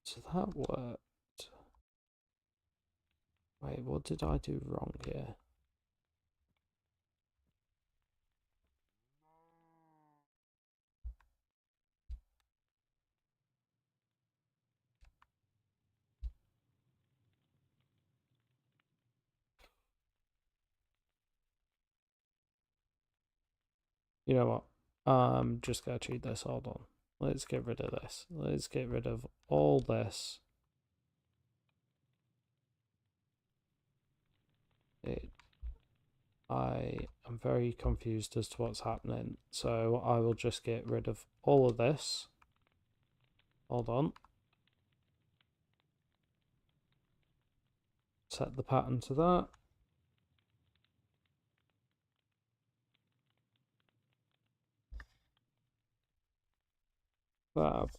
So that worked. Wait, what did I do wrong here? You know what? I'm just gonna cheat this. Hold on. Let's get rid of this. Let's get rid of all this. I am very confused as to what's happening. So I will just get rid of all of this. Hold on. Set the pattern to that. Fab.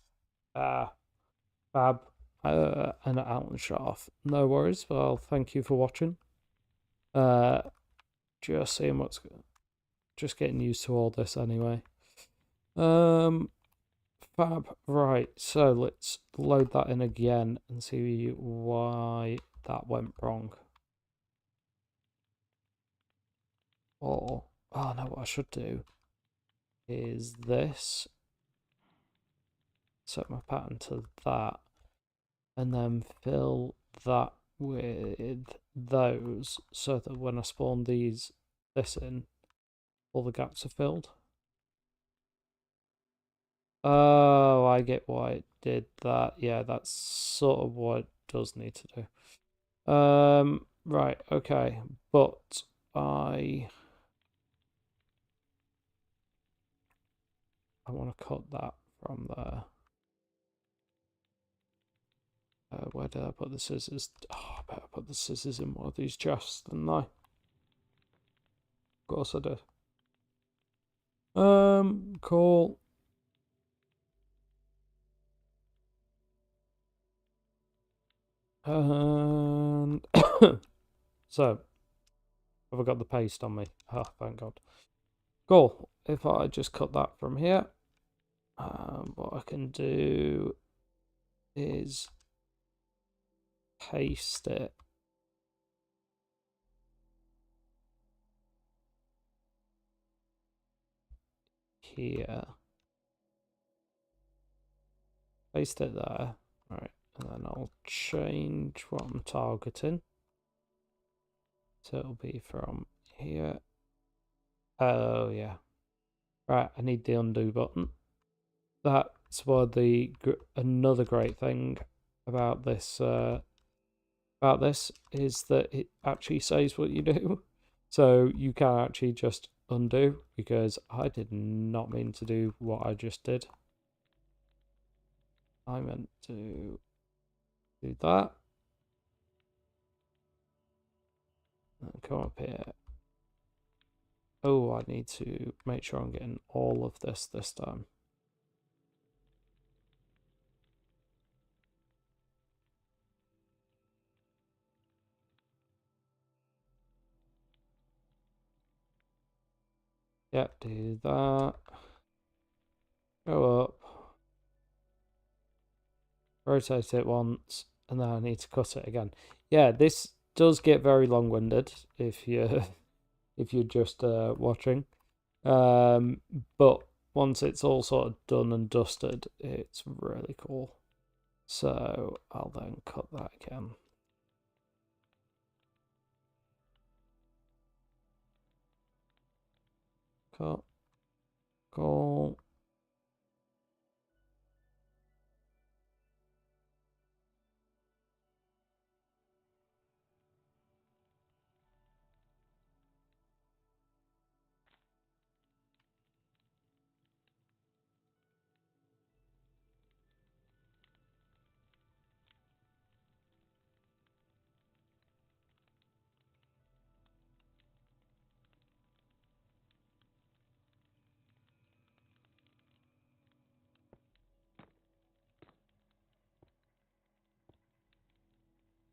Fab. And Alan Schaff. No worries. Well, thank you for watching. Just seeing what's just getting used to all this anyway. Fab. Right. So let's load that in again and see why that went wrong. Or oh no, what I should do is this. Set my pattern to that, and then fill that with those so that when I spawn this in, all the gaps are filled. Oh, I get why it did that. Yeah, that's sort of what it does need to do. Right, okay, but I want to cut that from there. Where did I put the scissors? Oh, I better put the scissors in one of these chests, didn't I? Of course I did. Cool. And so, have I got the paste on me? Oh, thank God. Cool. If I just cut that from here, what I can do is paste it here. Paste it there. Right, and then I'll change what I'm targeting. So it'll be from here. Oh, yeah. Right, I need the undo button. That's what another great thing about this is that it actually says what you do. So you can actually just undo, because I did not mean to do what I just did. I meant to do that. And come up here. Oh, I need to make sure I'm getting all of this time. Yeah, do that. Go up. Rotate it once, and then I need to cut it again. Yeah, this does get very long-winded if you're just watching. But once it's all sort of done and dusted, it's really cool. So I'll then cut that again. Cut. Cool.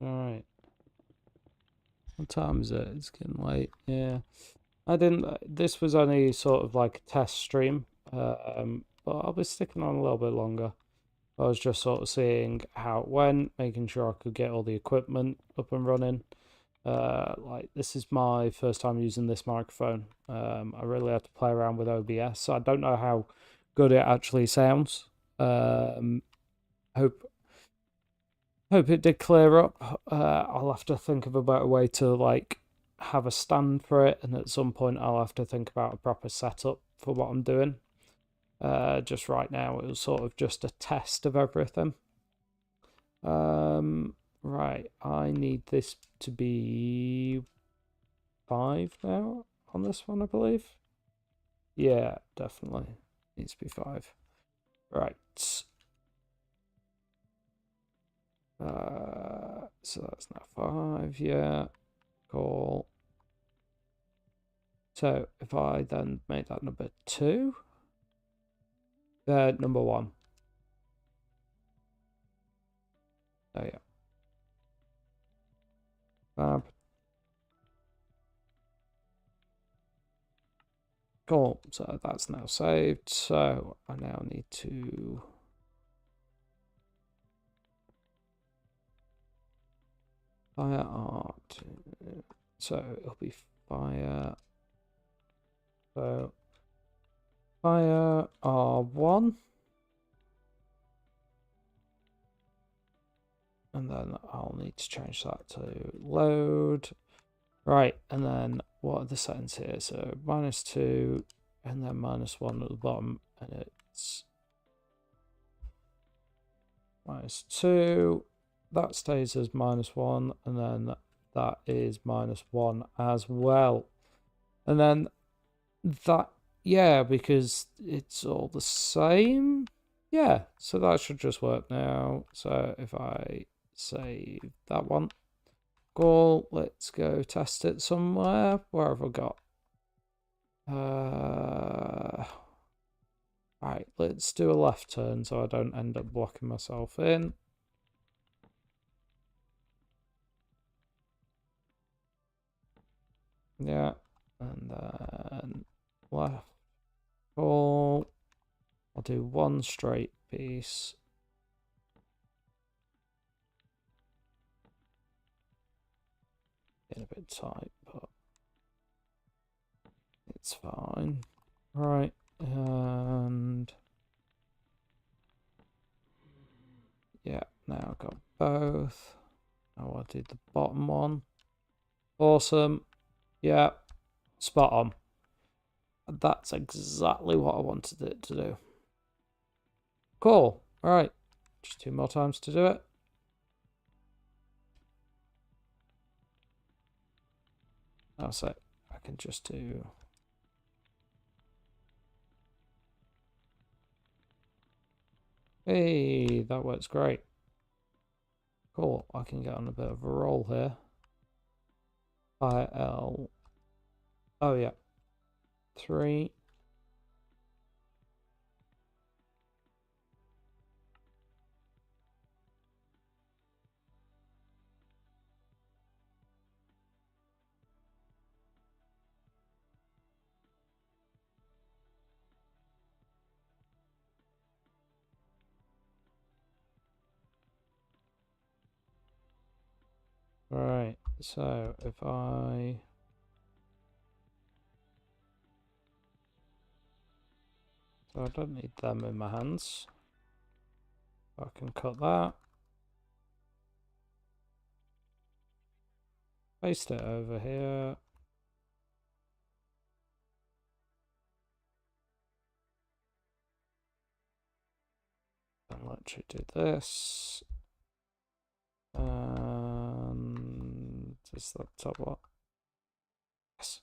Alright. What time is it? It's getting late. Yeah. I didn't. This was only sort of like a test stream, but I'll be sticking on a little bit longer. I was just sort of seeing how it went, making sure I could get all the equipment up and running. Like this is my first time using this microphone. I really had to play around with OBS, so I don't know how good it actually sounds. Hope it did clear up. I'll have to think of a better way to like have a stand for it, and at some point I'll have to think about a proper setup for what I'm doing. Just right now it was sort of just a test of everything. Right, I need this to be 5 now on this one, I believe. Yeah, definitely needs to be 5. Right. So that's now 5. Yeah, cool. So if I then make that number 2, number 1. Oh yeah. Fab. Cool. So that's now saved. So I now need to fire art. So it'll be fire. So fire R1. And then I'll need to change that to load. Right, and then what are the settings here? So -2 and then -1 at the bottom, and it's -2. That stays as -1, and then that is -1 as well. And then that, yeah, because it's all the same. Yeah, so that should just work now. So if I save that one, cool, let's go test it somewhere. Where have I got? Right, let's do a left turn so I don't end up blocking myself in. Yeah, and then left. Cool. I'll do one straight piece. Getting a bit tight, but it's fine. Right, and yeah, now I've got both. Now I'll do the bottom one. Awesome. Yeah, spot on. That's exactly what I wanted it to do. Cool. All right, just 2 more times to do it. That's it. I can just do. Hey, that works great. Cool. I can get on a bit of a roll here. IL. Oh yeah. 3. Right. So if I So I don't need them in my hands. I can cut that. Paste it over here. And let you do this. And is that top what? Yes.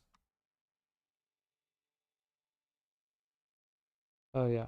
Oh yeah.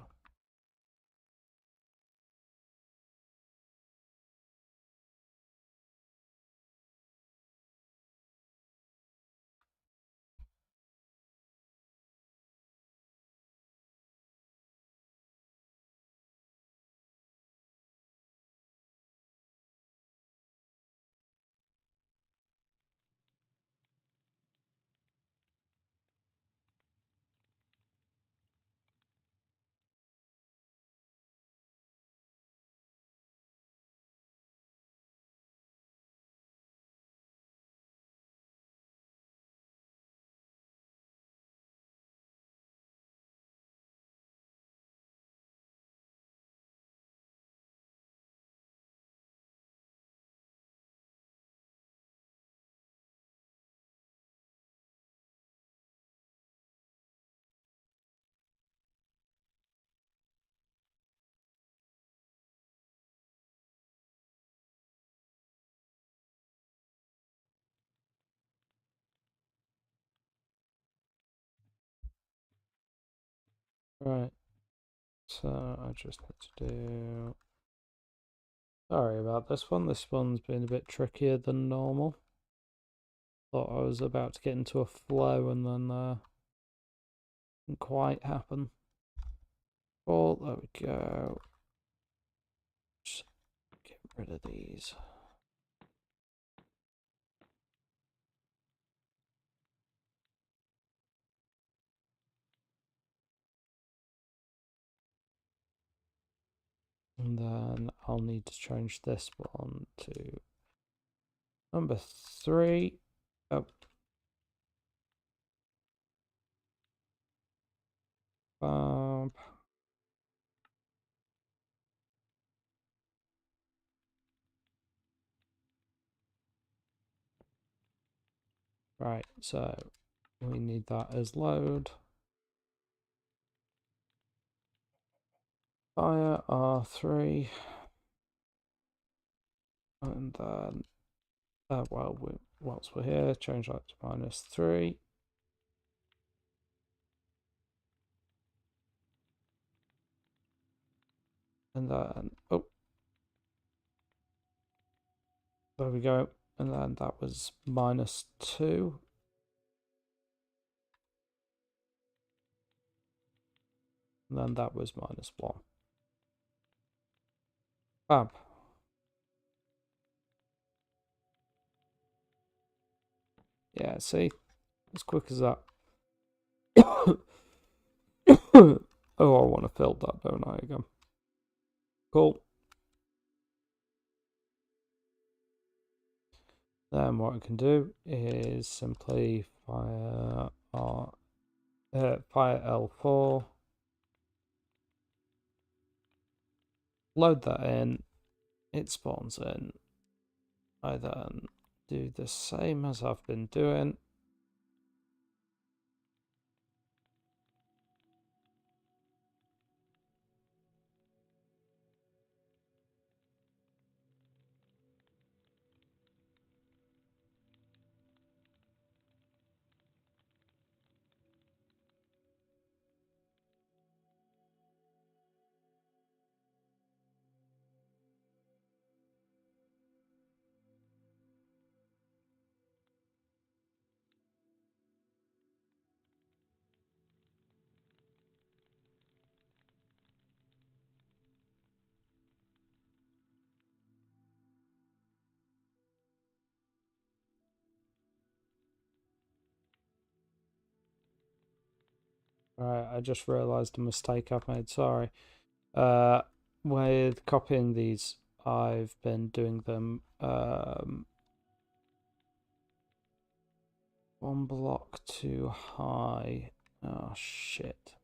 Right. So I just need to do. Sorry about this one. This one's been a bit trickier than normal. Thought I was about to get into a flow and then didn't quite happen. Oh, there we go. Just get rid of these. And then I'll need to change this one to number 3. Oh. Right, so we need that as load. Fire R3. And then, whilst we're here, change that to -3. And then, oh, there we go. And then that was -2. And then that was -1. Fab. Yeah, see? As quick as that. Oh, I want to fill that, don't I, again? Cool. Then what I can do is simply fire L4, load that in, it spawns in. I then do the same as I've been doing. Right, I just realized a mistake I've made, sorry. With copying these, I've been doing them one block too high. Oh shit.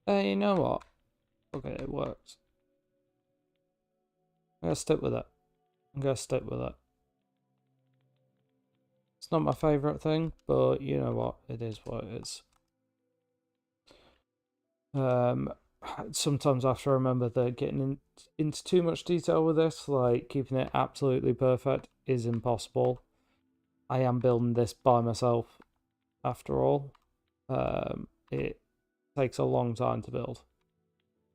Hey, you know what? Okay, it works. I'm gonna stick with it. I'm gonna stick with it. It's not my favourite thing, but you know what? It is what it is. Sometimes I have to remember that getting into too much detail with this, like keeping it absolutely perfect, is impossible. I am building this by myself, after all. It takes a long time to build.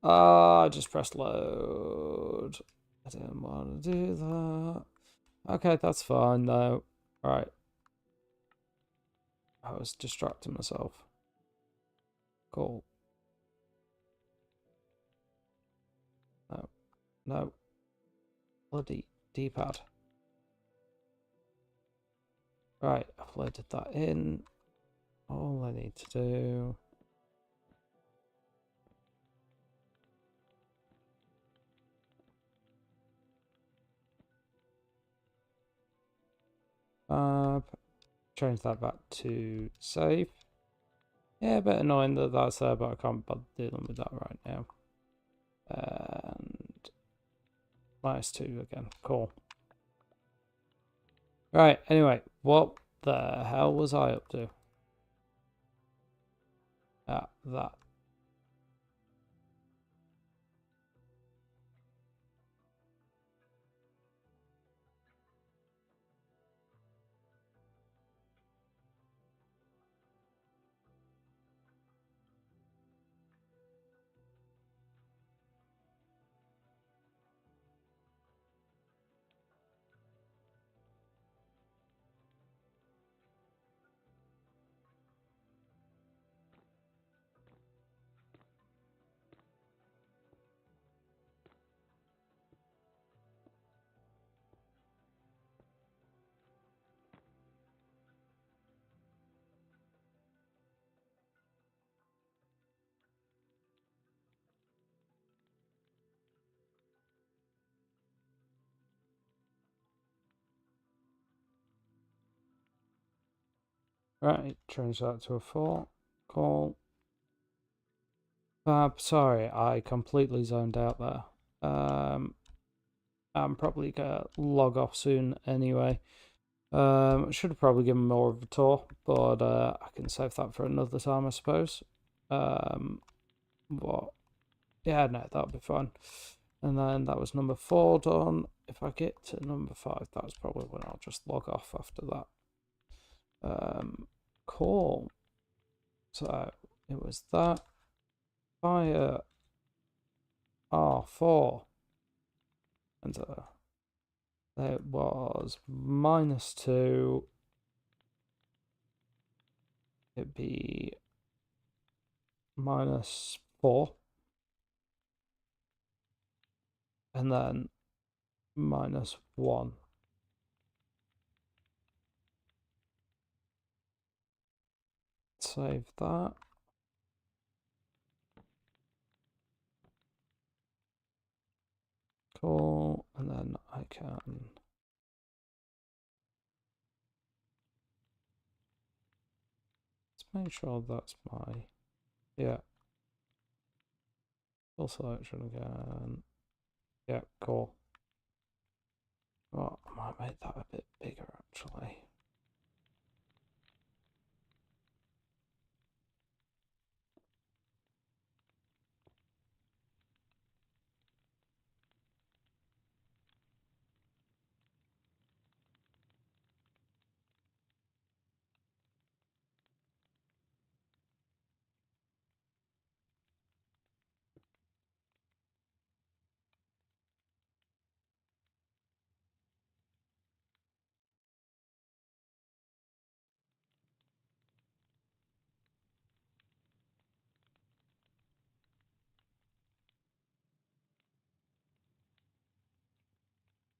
I just pressed load. I didn't want to do that. Okay, that's fine though. Right. I was distracting myself. Cool. No. No. Bloody D-pad. Right, I've loaded that in. All I need to do... change that back to save. Yeah, a bit annoying that that's there, but I can't bother dealing with that right now. And -2 again. Cool. Right, anyway, what the hell was I up to? That. Right, change that to a 4. Cool. Sorry, I completely zoned out there. I'm probably gonna log off soon anyway. I should have probably given more of a tour, but I can save that for another time, I suppose. What? Yeah, no, that'll be fine. And then that was number 4 done. If I get to number 5, that's probably when I'll just log off after that. Cool. So it was that. Fire R4. And it was -2. It'd be -4. And then -1. Save that. Cool. And then I can... Let's make sure that's my... Yeah. Full selection again. Yeah, cool. Well, I might make that a bit bigger actually.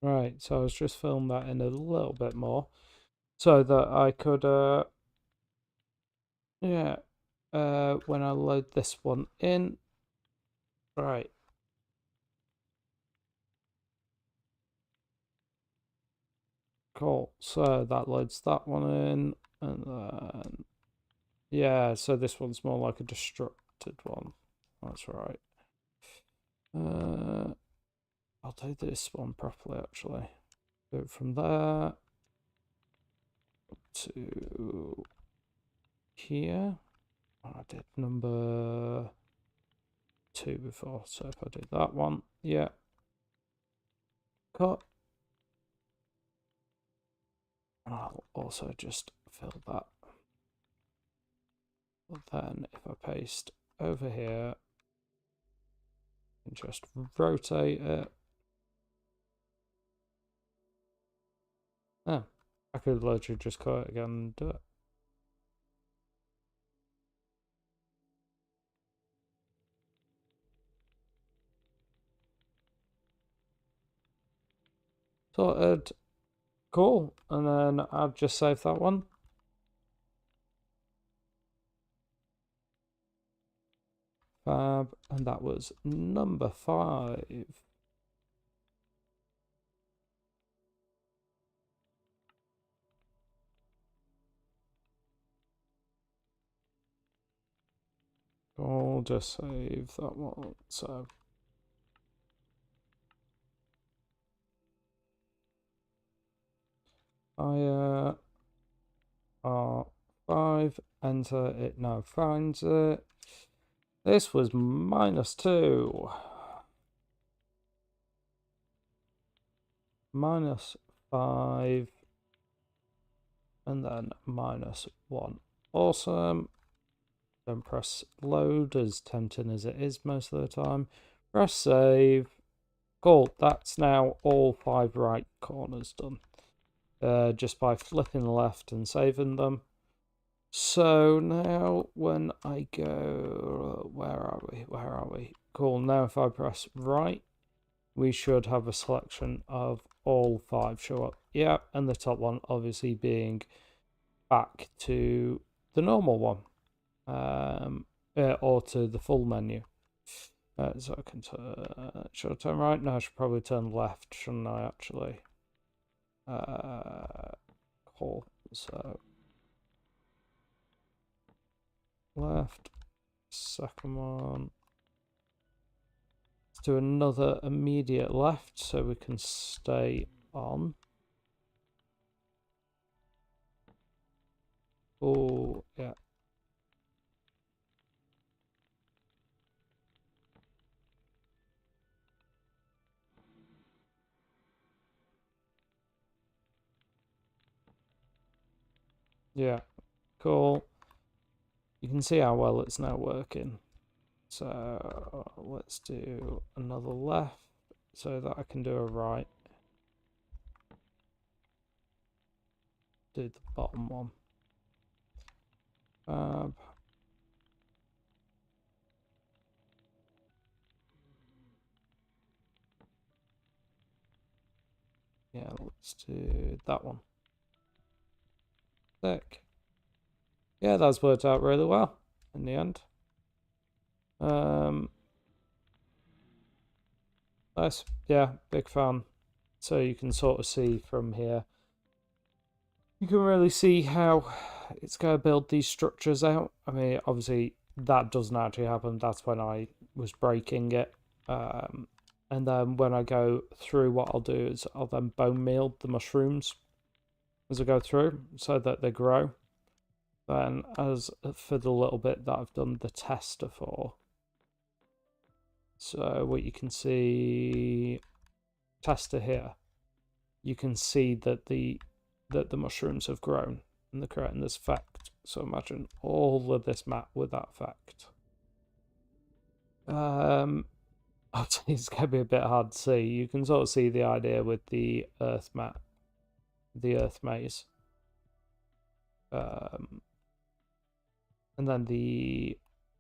Right, so I was just filming that in a little bit more so that I could yeah, when I load this one in. Right. Cool. So that loads that one in, and then yeah, so this one's more like a destructed one. That's right. I'll do this one properly, actually. Go from there to here. I did number 2 before, so if I do that one, yeah. Cut. And I'll also just fill that. But then if I paste over here and just rotate it. Oh, I could literally just cut it again and do it. Sorted. Cool. And then I'll just save that one. Fab. And that was number 5. I'll just save that one. So R5, enter, it now finds it. This was -2. -5. And then -1. Awesome. Don't press load, as tempting as it is most of the time. Press save. Cool, that's now all 5 right corners done. Just by flipping left and saving them. So now when I go, where are we? Cool, now if I press right, we should have a selection of all 5 show up. Yeah, and the top one obviously being back to the normal one. Or to the full menu. So I can should I turn right? No, I should probably turn left, shouldn't I, actually? Cool. So left, second one. Let's do another immediate left so we can stay on. Oh, yeah. Yeah, cool. You can see how well it's now working. So let's do another left so that I can do a right. Do the bottom one. Yeah, let's do that one. Sick. Yeah, that's worked out really well in the end. Nice. Yeah, big fan. So you can sort of see from here. You can really see how it's going to build these structures out. I mean, obviously that doesn't actually happen. That's when I was breaking it. And then when I go through, what I'll do is I'll then bone meal the mushrooms as I go through so that they grow. Then as for the little bit that I've done the tester for. So what you can see, tester here, you can see that the mushrooms have grown and they're creating this effect. So imagine all of this map with that effect. It's going to be a bit hard to see. You can sort of see the idea with the earth map, the earth maze. And then the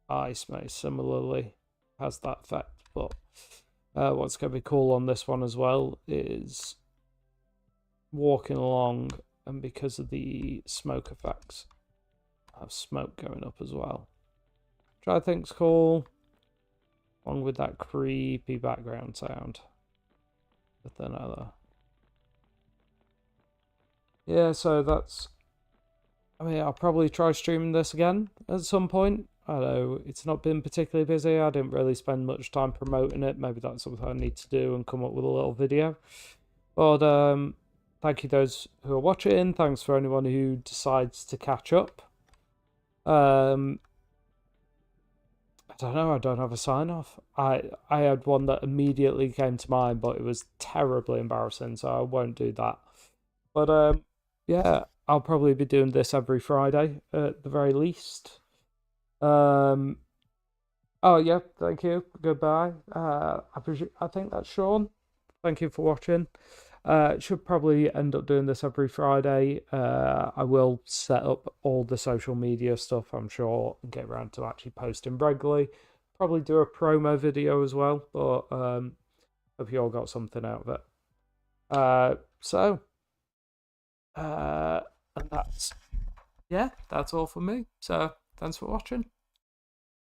ice maze similarly has that effect. But what's going to be cool on this one as well is walking along, and because of the smoke effects, I have smoke going up as well, which I think's cool, along with that creepy background sound. But then yeah, so that's, I mean, I'll probably try streaming this again at some point. I know it's not been particularly busy. I didn't really spend much time promoting it. Maybe that's something I need to do and come up with a little video. But thank you those who are watching. Thanks for anyone who decides to catch up. I don't know. I don't have a sign off. I had one that immediately came to mind, but it was terribly embarrassing, so I won't do that. But yeah, I'll probably be doing this every Friday at the very least. Oh yeah, thank you. Goodbye. I think that's Sean. Thank you for watching. Should probably end up doing this every Friday. I will set up all the social media stuff, I'm sure, and get around to actually posting regularly. Probably do a promo video as well, but hope you all got something out of it. And that's all for me. So thanks for watching.